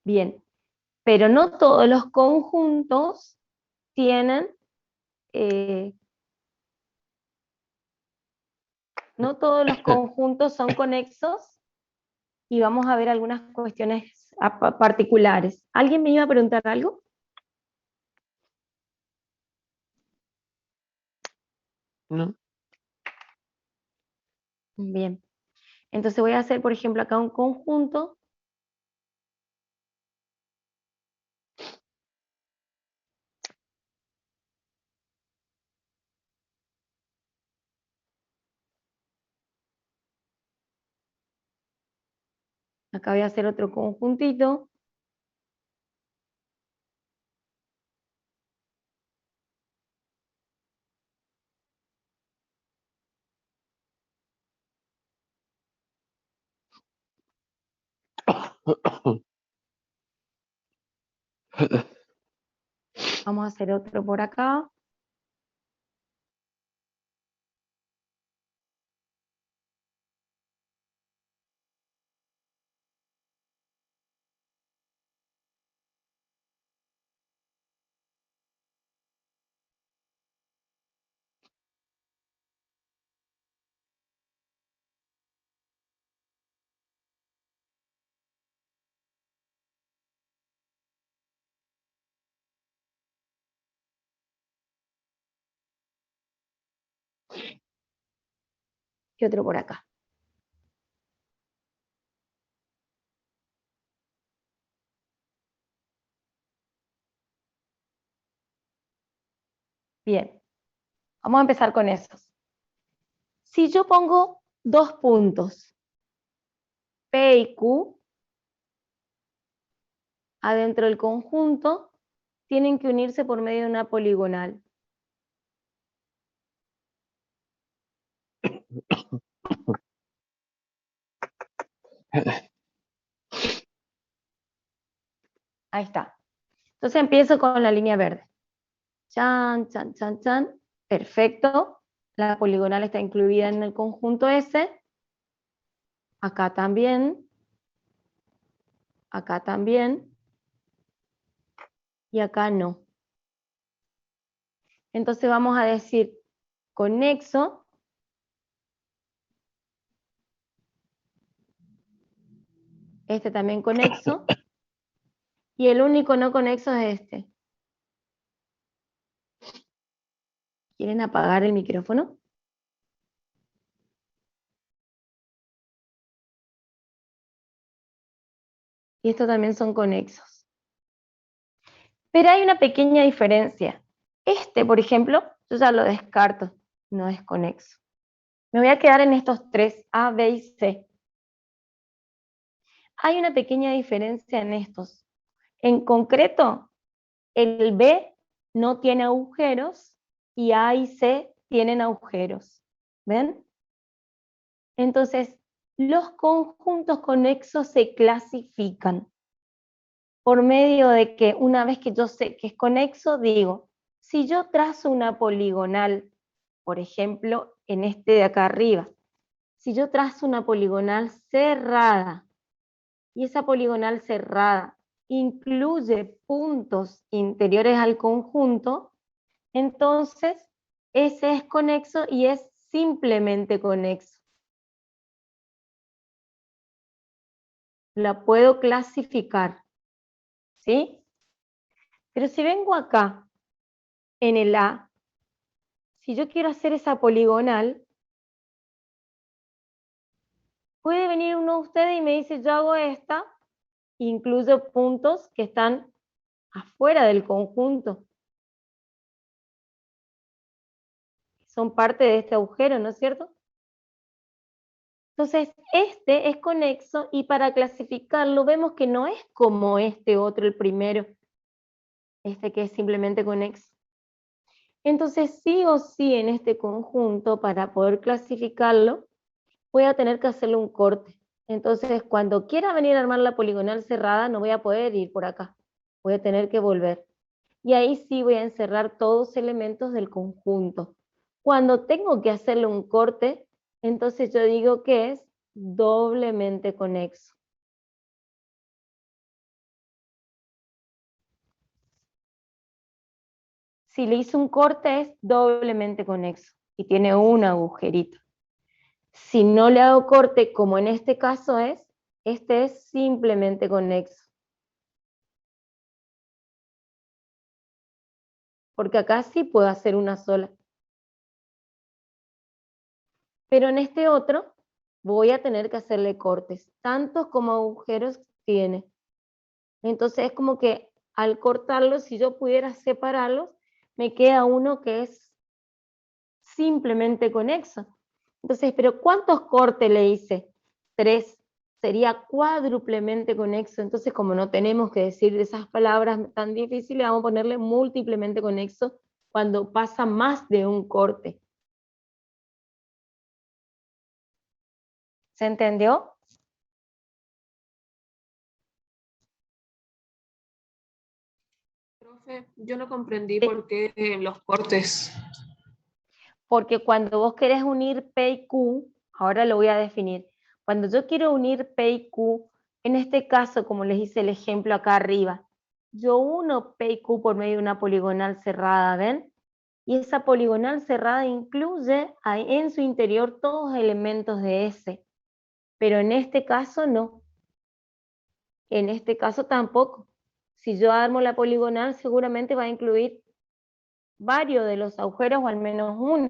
Bien, pero no todos los conjuntos tienen, no todos los conjuntos son conexos, y vamos a ver algunas cuestiones particulares. ¿Alguien me iba a preguntar algo? No. Bien. Entonces voy a hacer, por ejemplo, acá un conjunto. Acá voy a hacer otro conjuntito. Vamos a hacer otro por acá. Y otro por acá. Bien, vamos a empezar con esos. Si yo pongo dos puntos, P y Q, adentro del conjunto, tienen que unirse por medio de una poligonal. Ahí está. Entonces empiezo con la línea verde. Chan, chan, chan, chan. Perfecto. La poligonal está incluida en el conjunto S. Acá también. Acá también. y acá no. Entonces vamos a decir conexo, este también conexo, y el único no conexo es este. ¿Quieren apagar el micrófono? Y estos también son conexos. Pero hay una pequeña diferencia. Este, por ejemplo, yo ya lo descarto, no es conexo. Me voy a quedar en estos tres, A, B y C. Hay una pequeña diferencia en estos. En concreto, el B no tiene agujeros y A y C tienen agujeros. ¿Ven? Entonces, los conjuntos conexos se clasifican por medio de que una vez que yo sé que es conexo, digo, si yo trazo una poligonal, por ejemplo, en este de acá arriba, si yo trazo una poligonal cerrada, y esa poligonal cerrada incluye puntos interiores al conjunto, entonces ese es conexo y es simplemente conexo. La puedo clasificar, ¿sí? Pero si vengo acá, en el A, si yo quiero hacer esa poligonal, puede venir uno de ustedes y me dice, yo hago esta, incluyo puntos que están afuera del conjunto. Son parte de este agujero, ¿no es cierto? Entonces, este es conexo y para clasificarlo vemos que no es como este otro, el primero, este que es simplemente conexo. Entonces, sí o sí en este conjunto, para poder clasificarlo, voy a tener que hacerle un corte. Entonces, cuando quiera venir a armar la poligonal cerrada, no voy a poder ir por acá. Voy a tener que volver. Y ahí sí voy a encerrar todos los elementos del conjunto. Cuando tengo que hacerle un corte, entonces yo digo que es doblemente conexo. Si le hice un corte es doblemente conexo y tiene un agujerito. Si no le hago corte, como en este caso es, este es simplemente conexo. Porque acá sí puedo hacer una sola. Pero en este otro voy a tener que hacerle cortes, tantos como agujeros tiene. Entonces es como que al cortarlos, si yo pudiera separarlos, me queda uno que es simplemente conexo. Entonces, ¿pero cuántos cortes le hice? 3. Sería cuádruplemente conexo. Entonces, como no tenemos que decir esas palabras tan difíciles, vamos a ponerle múltiplemente conexo cuando pasa más de un corte. ¿Se entendió? Profe, yo no comprendí por qué los cortes. Porque cuando vos querés unir P y Q, ahora lo voy a definir. Cuando yo quiero unir P y Q, en este caso, como les hice el ejemplo acá arriba, yo uno P y Q por medio de una poligonal cerrada, ¿ven? Y esa poligonal cerrada incluye en su interior todos los elementos de S. Pero en este caso no. En este caso tampoco. Si yo armo la poligonal, seguramente va a incluir varios de los agujeros o al menos uno.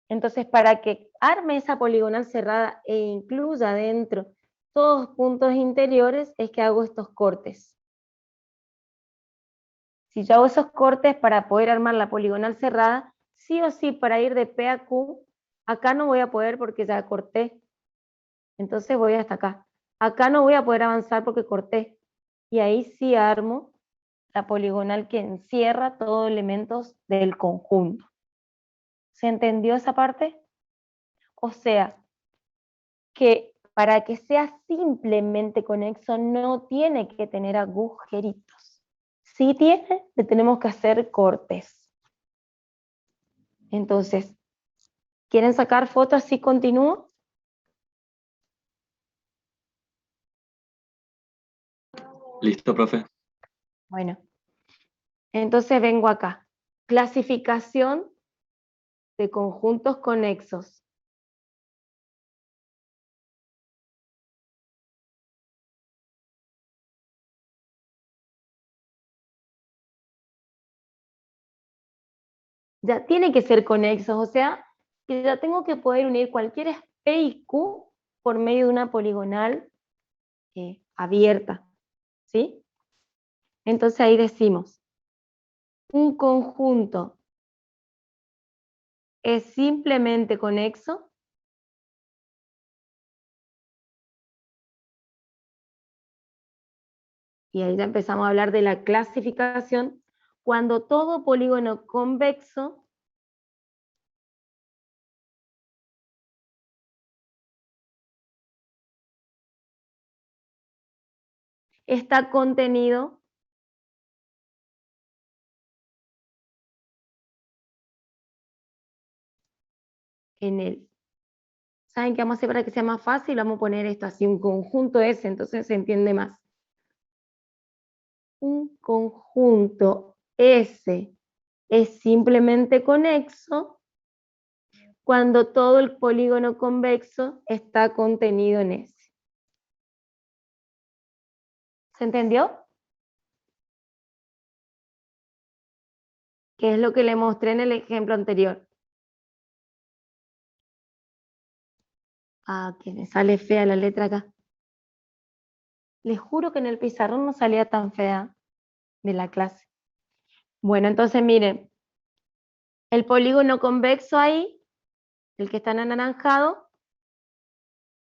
Entonces, para que arme esa poligonal cerrada e incluya dentro todos los puntos interiores, es que hago estos cortes. Si yo hago esos cortes para poder armar la poligonal cerrada, sí o sí, para ir de P a Q, acá no voy a poder porque ya corté. Entonces voy hasta acá. Acá no voy a poder avanzar porque corté. Y ahí sí armo la poligonal que encierra todos los elementos del conjunto. ¿Se entendió esa parte? O sea, que para que sea simplemente conexo no tiene que tener agujeritos. Si tiene, le tenemos que hacer cortes. Entonces, ¿quieren sacar fotos así continúo? Listo, profe. Bueno, entonces vengo acá. Clasificación de conjuntos conexos. Ya tiene que ser conexos, o sea, que ya tengo que poder unir cualquier P y Q por medio de una poligonal abierta, ¿sí? Entonces ahí decimos, un conjunto es simplemente conexo y ahí ya empezamos a hablar de la clasificación cuando todo polígono convexo está contenido en él. ¿Saben qué vamos a hacer para que sea más fácil? Vamos a poner esto así, un conjunto S, entonces se entiende más. Un conjunto S es simplemente conexo cuando todo el polígono convexo está contenido en S. ¿Se entendió? Que es lo que le mostré en el ejemplo anterior. Ah, que me sale fea la letra acá. Les juro que en el pizarrón no salía tan fea de la clase. Bueno, entonces miren, el polígono convexo ahí, el que está en anaranjado,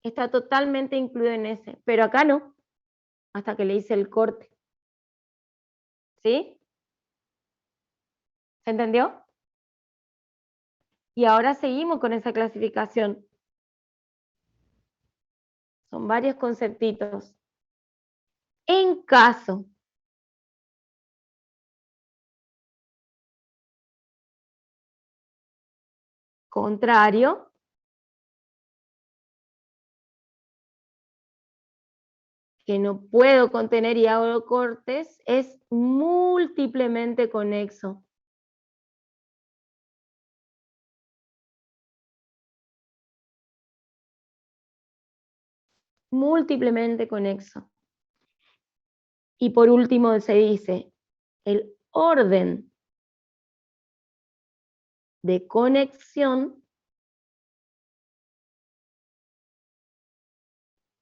está totalmente incluido en ese, pero acá no, hasta que le hice el corte. ¿Sí? ¿Se entendió? Y ahora seguimos con esa clasificación. Son varios conceptitos. En caso contrario, que no puedo contener y hago cortes, es múltiplemente conexo. Múltiplemente conexo. Y por último se dice, el orden de conexión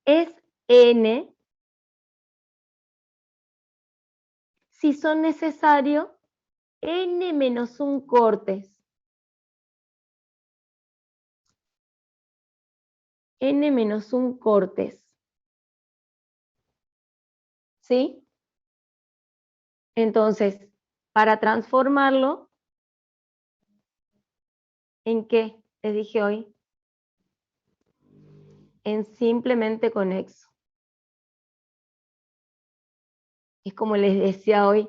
es n si son necesarios n-1 cortes. n-1 cortes. ¿Sí? Entonces, para transformarlo, ¿en qué? Les dije hoy. En simplemente conexo. Es como les decía hoy,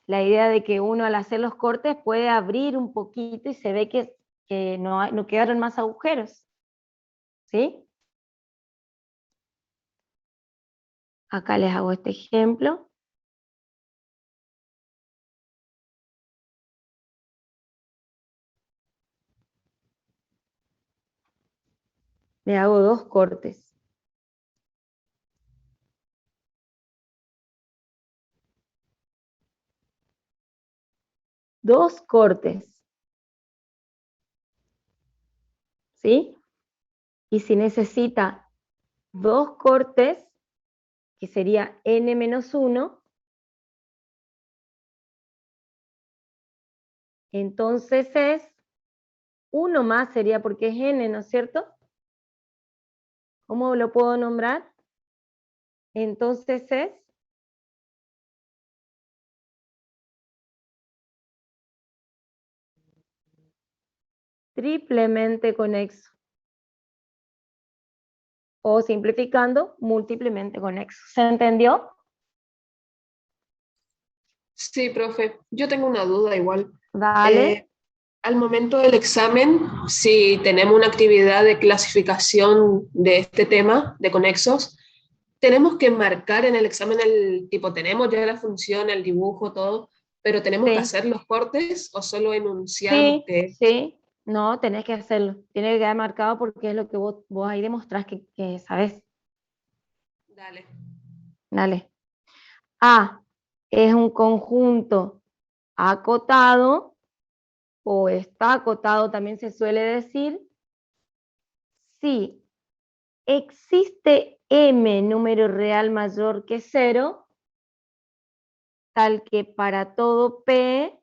la idea de que uno al hacer los cortes puede abrir un poquito y se ve que no quedaron más agujeros. ¿Sí? Acá les hago este ejemplo. Le hago 2 cortes. Dos cortes. ¿Sí? Y si necesita 2 cortes, que sería n-1, entonces es 1 más, sería porque es n, ¿no es cierto? ¿Cómo lo puedo nombrar? Entonces es triplemente conexo. O simplificando, múltiplemente conexo. ¿Se entendió? Sí, profe. Yo tengo una duda igual. Dale. Al momento del examen, si tenemos una actividad de clasificación de este tema, de conexos, tenemos que marcar en el examen el tipo, tenemos ya la función, el dibujo, todo, pero tenemos que Sí. hacer los cortes o solo enunciamos Sí, que sí, no, tenés que hacerlo. Tiene que quedar marcado porque es lo que vos ahí demostrás que sabés. dale. Dale. A es un conjunto acotado, o está acotado también se suele decir, si existe M número real mayor que 0, tal que para todo P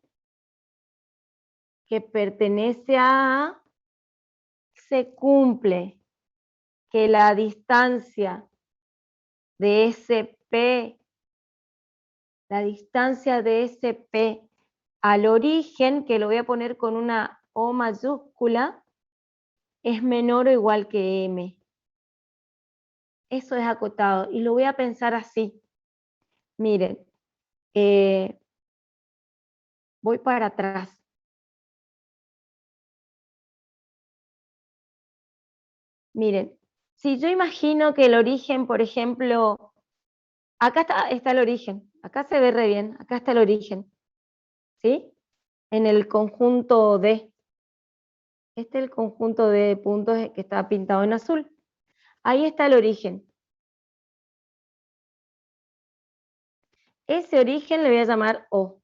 que pertenece a A, se cumple que la distancia de ese P, la distancia de ese P al origen, que lo voy a poner con una O mayúscula, es menor o igual que M. Eso es acotado, y lo voy a pensar así. Miren, voy para atrás. Miren, si yo imagino que el origen, por ejemplo, acá está el origen, acá se ve re bien, acá está el origen, ¿sí? En el conjunto D. Este es el conjunto de puntos que está pintado en azul. Ahí está el origen. Ese origen le voy a llamar O.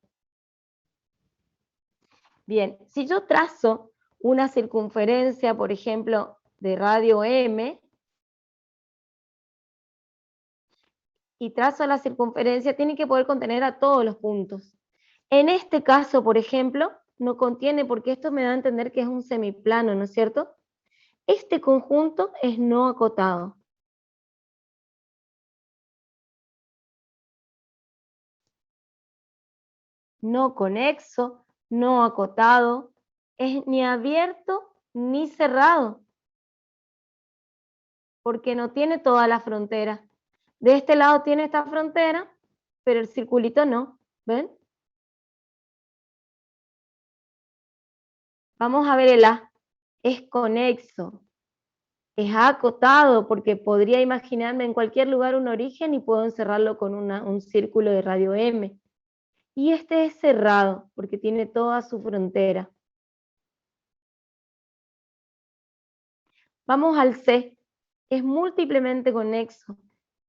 Bien, si yo trazo una circunferencia, por ejemplo, de radio M, y trazo la circunferencia, tiene que poder contener a todos los puntos. En este caso, por ejemplo, no contiene, porque esto me da a entender que es un semiplano, ¿no es cierto? Este conjunto es no acotado. No conexo, no acotado, es ni abierto ni cerrado, porque no tiene toda la frontera. De este lado tiene esta frontera, pero el circulito no, ¿ven? Vamos a ver el A, es conexo, es acotado, porque podría imaginarme en cualquier lugar un origen y puedo encerrarlo con un círculo de radio M. Y este es cerrado, porque tiene toda su frontera. Vamos al C, es múltiplemente conexo.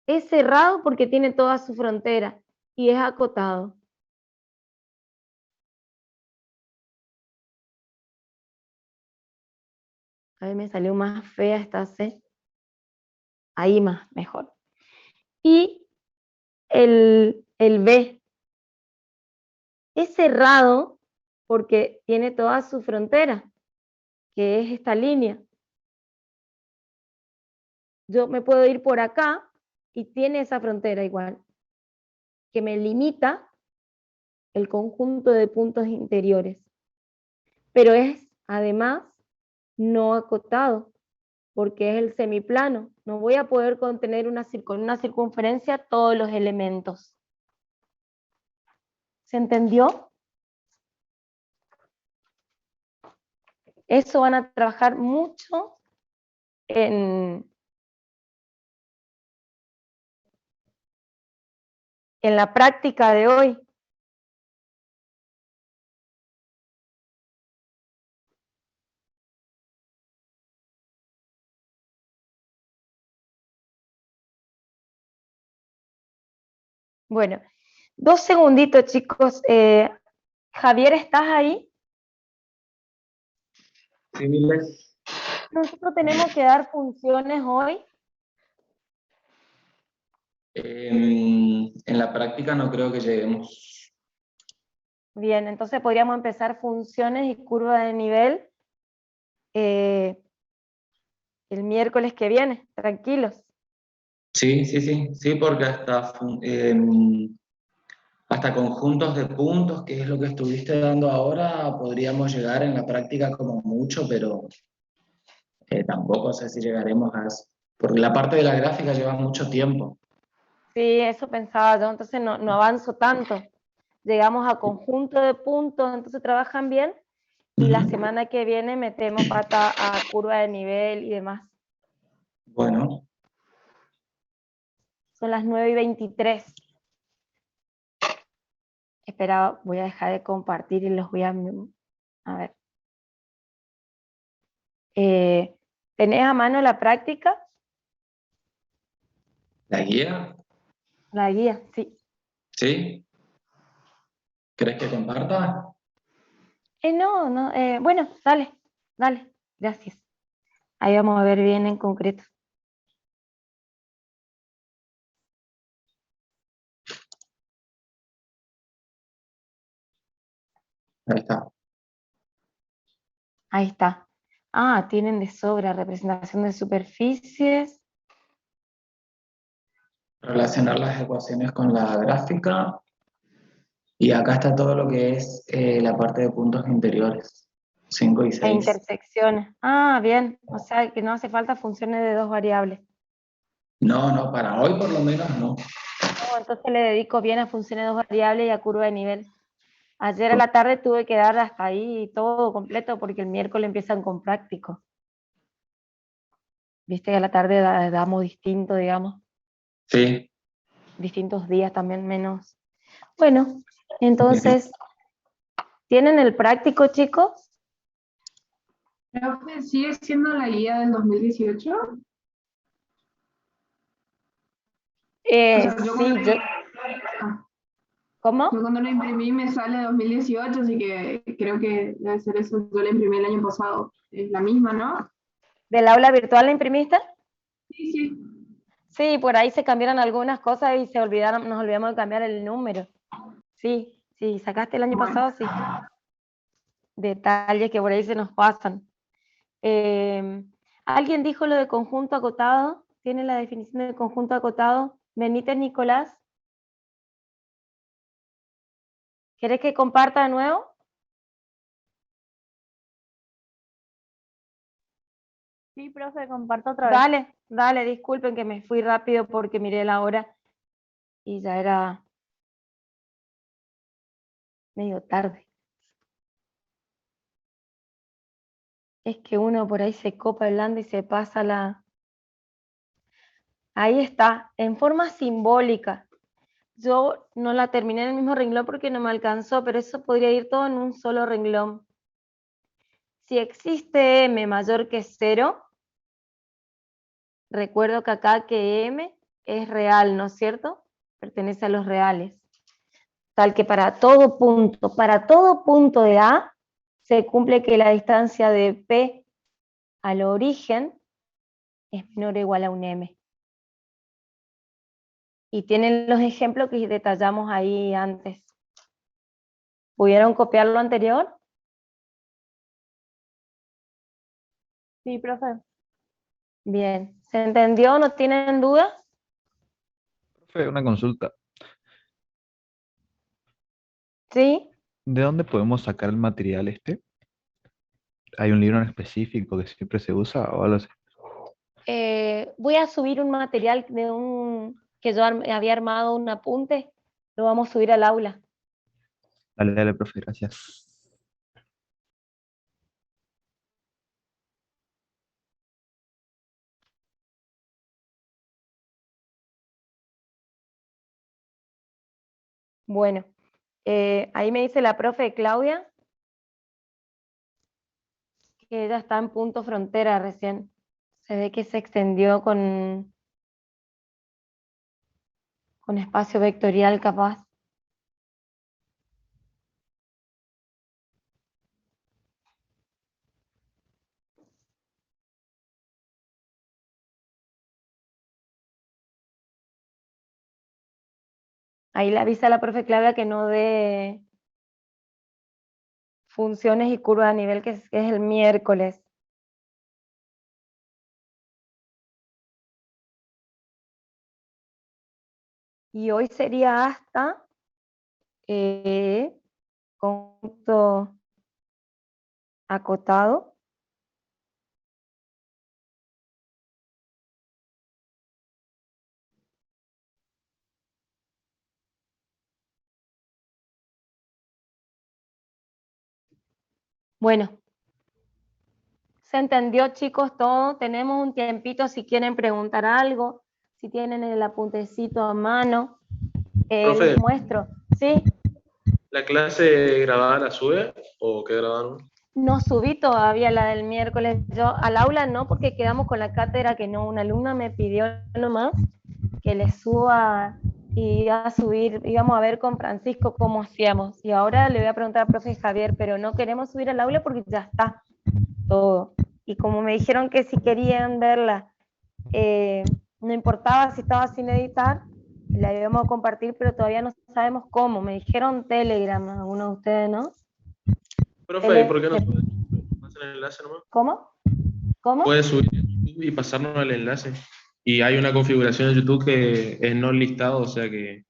Es cerrado porque tiene toda su frontera y es acotado. A ver, me salió más fea esta C. Ahí más, mejor. Y el B es cerrado porque tiene toda su frontera, que es esta línea. Yo me puedo ir por acá y tiene esa frontera igual, que me limita el conjunto de puntos interiores. Pero es, además, no acotado, porque es el semiplano. No voy a poder contener con una circunferencia todos los elementos. ¿Se entendió? Eso van a trabajar mucho en la práctica de hoy. Bueno, 2 segunditos, chicos. Javier, ¿estás ahí? Sí, Miles. Nosotros tenemos que dar funciones hoy. En la práctica no creo que lleguemos. Bien, entonces podríamos empezar funciones y curva de nivel el miércoles que viene, tranquilos. Sí, porque hasta conjuntos de puntos, que es lo que estuviste dando ahora, podríamos llegar en la práctica como mucho, pero tampoco sé si llegaremos a eso. Porque la parte de la gráfica lleva mucho tiempo. Sí, eso pensaba yo, entonces no avanzo tanto. Llegamos a conjunto de puntos, entonces trabajan bien, y la semana que viene metemos pata a curva de nivel y demás. Bueno. Son las 9:23. Espera, voy a dejar de compartir y los voy a ver. ¿Tenés a mano la práctica? ¿La guía? La guía, sí. ¿Sí? ¿Crees que comparta? No, bueno, dale, gracias. Ahí vamos a ver bien en concreto. Ahí está. Ahí está. Ah, tienen de sobra representación de superficies. Relacionar las ecuaciones con la gráfica. Y acá está todo lo que es la parte de puntos interiores. 5 y E 6. intersecciones. Ah, bien. O sea que no hace falta funciones de dos variables. No, para hoy por lo menos no. No, entonces le dedico bien a funciones de dos variables y a curva de nivel. Ayer a la tarde tuve que dar hasta ahí todo completo porque el miércoles empiezan con práctico. Viste que a la tarde damos distinto, digamos. Sí. Distintos días también menos. Bueno, entonces, ¿tienen el práctico, chicos? Profe, ¿sigue siendo la guía del 2018? O sea, ¿Cómo? Yo cuando lo imprimí me sale 2018, así que creo que debe ser eso. Yo la imprimí el año pasado. Es la misma, ¿no? ¿Del aula virtual la imprimiste? Sí, sí. Sí, por ahí se cambiaron algunas cosas y nos olvidamos de cambiar el número. Sí, sacaste el año pasado, sí. Detalles que por ahí se nos pasan. ¿Alguien dijo lo de conjunto acotado? ¿Tiene la definición de conjunto acotado? Benítez, Nicolás. ¿Querés que comparta de nuevo? Sí, profe, comparto otra vez. Dale, disculpen que me fui rápido porque miré la hora y ya era medio tarde. Es que uno por ahí se copa hablando y se pasa la... Ahí está, en forma simbólica. Yo no la terminé en el mismo renglón porque no me alcanzó, pero eso podría ir todo en un solo renglón. Si existe m mayor que 0, recuerdo que acá que m es real, ¿no es cierto? Pertenece a los reales. Tal que para todo punto de A, se cumple que la distancia de P al origen es menor o igual a un m. Y tienen los ejemplos que detallamos ahí antes. ¿Pudieron copiar lo anterior? Sí, profe. Bien. ¿Se entendió? ¿No tienen dudas? Profe, una consulta. ¿Sí? ¿De dónde podemos sacar el material este? ¿Hay un libro en específico que siempre se usa o algo así? Voy a subir un material que yo había armado un apunte. Lo vamos a subir al aula. Dale, profe, gracias. Bueno, ahí me dice la profe Claudia que ella está en punto frontera recién. Se ve que se extendió con espacio vectorial capaz. Ahí le avisa a la profe Claudia que no dé funciones y curvas a nivel que es el miércoles. Y hoy sería hasta conjunto acotado. Bueno, ¿se entendió, chicos, todo? Tenemos un tiempito si quieren preguntar algo. si tienen el apuntecito a mano, Profe. les muestro. ¿Sí? ¿La clase grabada la sube o qué grabaron? No subí todavía la del miércoles. Yo al aula no, porque quedamos con la cátedra que no. Una alumna me pidió nomás que le suba y iba a subir, íbamos a ver con Francisco cómo hacíamos. Y ahora le voy a preguntar al profe Javier, pero no queremos subir al aula porque ya está todo. Y como me dijeron que si querían verla, no importaba si estaba sin editar, la íbamos a compartir, pero todavía no sabemos cómo. Me dijeron Telegram, algunos de ustedes, ¿no? Profe, ¿y por qué no pasan el enlace nomás? ¿Cómo? ¿Cómo? Puedes subir a YouTube y pasarnos el enlace. Y hay una configuración de YouTube que es no listado, o sea que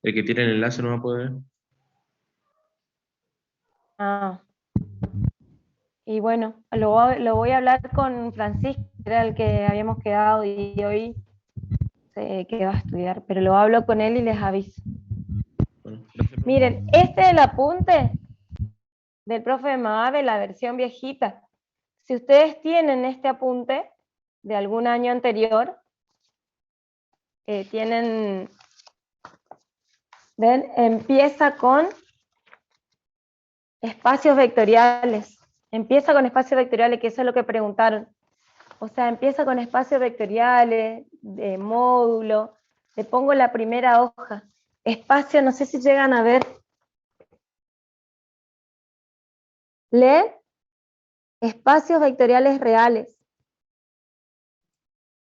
el que tiene el enlace no va a poder ver. Ah. Y bueno, lo voy a hablar con Francisco, que era el que habíamos quedado y hoy que va a estudiar, pero lo hablo con él y les aviso. Bueno, gracias, Miren, este es el apunte del profe Maave, la versión viejita. Si ustedes tienen este apunte de algún año anterior, tienen, ven, empieza con espacios vectoriales. Empieza con espacios vectoriales, que eso es lo que preguntaron. O sea, empieza con espacios vectoriales, de módulo. Le pongo la primera hoja. Espacio, no sé si llegan a ver. Lee espacios vectoriales reales.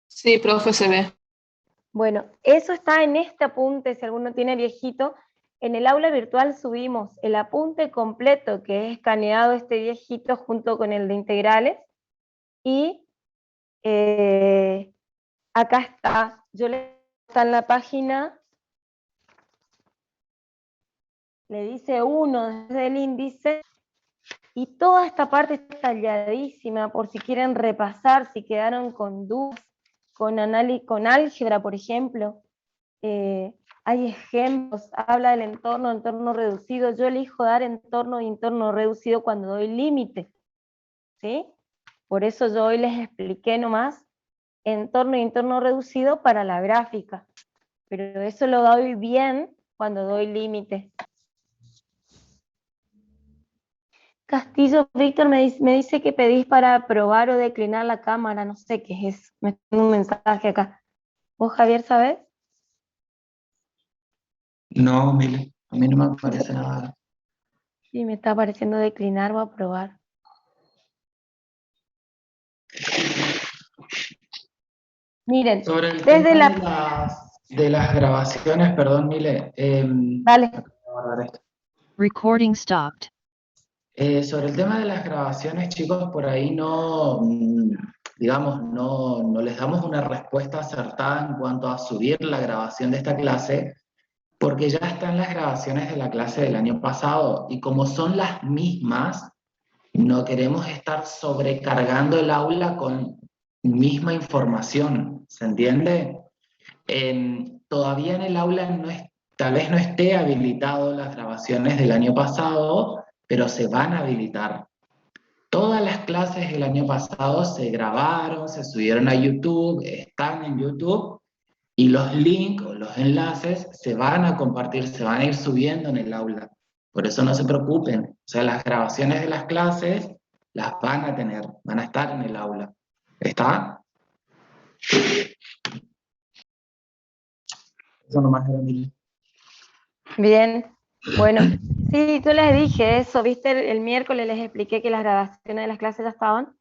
Sí, profe, se ve. Bueno, eso está en este apunte, si alguno tiene viejito. En el aula virtual subimos el apunte completo, que es escaneado este viejito junto con el de integrales. Y acá está, está en la página, le dice 1 desde el índice, y toda esta parte está talladísima, por si quieren repasar, si quedaron con dudas, con álgebra, por ejemplo. Hay ejemplos, habla del entorno reducido. Yo elijo dar entorno y entorno reducido cuando doy límite, ¿sí? Por eso yo hoy les expliqué nomás entorno y entorno reducido para la gráfica, pero eso lo doy bien cuando doy límite. Castillo Víctor me dice que pedís para aprobar o declinar la cámara, no sé qué es eso, me tengo un mensaje acá. ¿Vos, Javier, sabés? No, Mile, a mí no me aparece nada. Sí, me está apareciendo declinar o aprobar. Miren, Sobre el desde tema la... de las grabaciones, perdón, Mile. Vale. Recording stopped. Sobre el tema de las grabaciones, chicos, por ahí no, digamos, no les damos una respuesta acertada en cuanto a subir la grabación de esta clase, porque ya están las grabaciones de la clase del año pasado, y como son las mismas, no queremos estar sobrecargando el aula con misma información, ¿se entiende? Todavía en el aula tal vez no esté habilitado las grabaciones del año pasado, pero se van a habilitar. Todas las clases del año pasado se grabaron, se subieron a YouTube, están en YouTube, y los links o los enlaces se van a compartir, se van a ir subiendo en el aula. Por eso no se preocupen. O sea, las grabaciones de las clases las van a tener, van a estar en el aula. ¿Está? Eso nomás era mi... Bien, bueno, sí, yo les dije eso, viste, el miércoles les expliqué que las grabaciones de las clases ya estaban,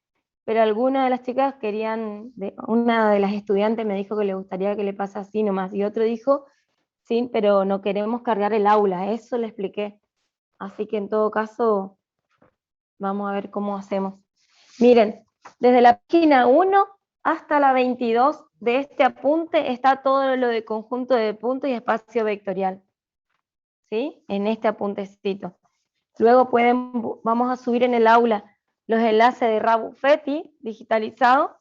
pero algunas de las chicas querían, una de las estudiantes me dijo que le gustaría que le pase así nomás, y otro dijo, sí, pero no queremos cargar el aula, eso le expliqué. Así que en todo caso, vamos a ver cómo hacemos. Miren, desde la página 1 hasta la 22 de este apunte está todo lo de conjunto de puntos y espacio vectorial. ¿Sí? En este apuntecito. Luego vamos a subir en el aula los enlaces de Rabuffetti digitalizado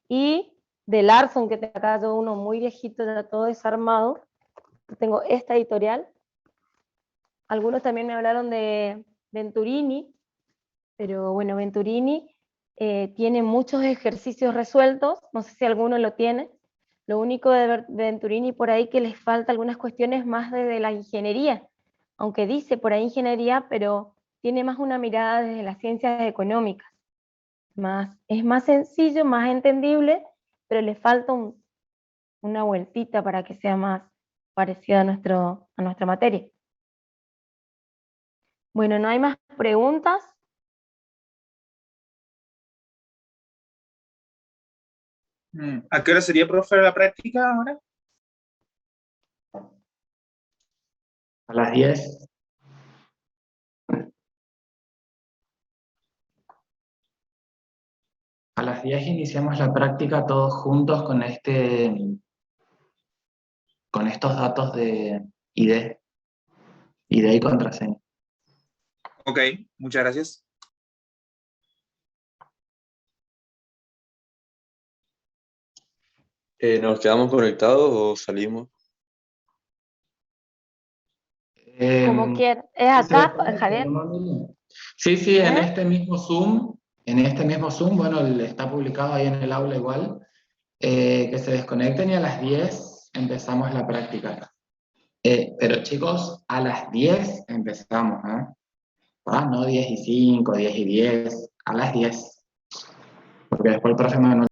y de Larson, que te acá yo uno muy viejito, ya todo desarmado. Tengo esta editorial. Algunos también me hablaron de Venturini, pero bueno, Venturini tiene muchos ejercicios resueltos, no sé si alguno lo tiene, Lo único de Venturini por ahí que les falta algunas cuestiones más desde la ingeniería, aunque dice por ahí ingeniería, pero tiene más una mirada desde las ciencias económicas. Es más sencillo, más entendible, pero le falta una vueltita para que sea más parecido a nuestra materia. Bueno, ¿no hay más preguntas? ¿A qué hora sería, profe, la práctica ahora? A las 10. A las 10 iniciamos la práctica todos juntos con estos datos de ID y contraseña. Ok, muchas gracias. ¿Nos quedamos conectados o salimos? Como quieras. ¿Es acá, Javier? Sí, en este mismo Zoom, bueno, está publicado ahí en el aula igual, que se desconecten y a las 10 empezamos la práctica. Pero chicos, a las 10 empezamos, no 10 y 5, 10 y 10, a las 10. Porque después el profe Manuel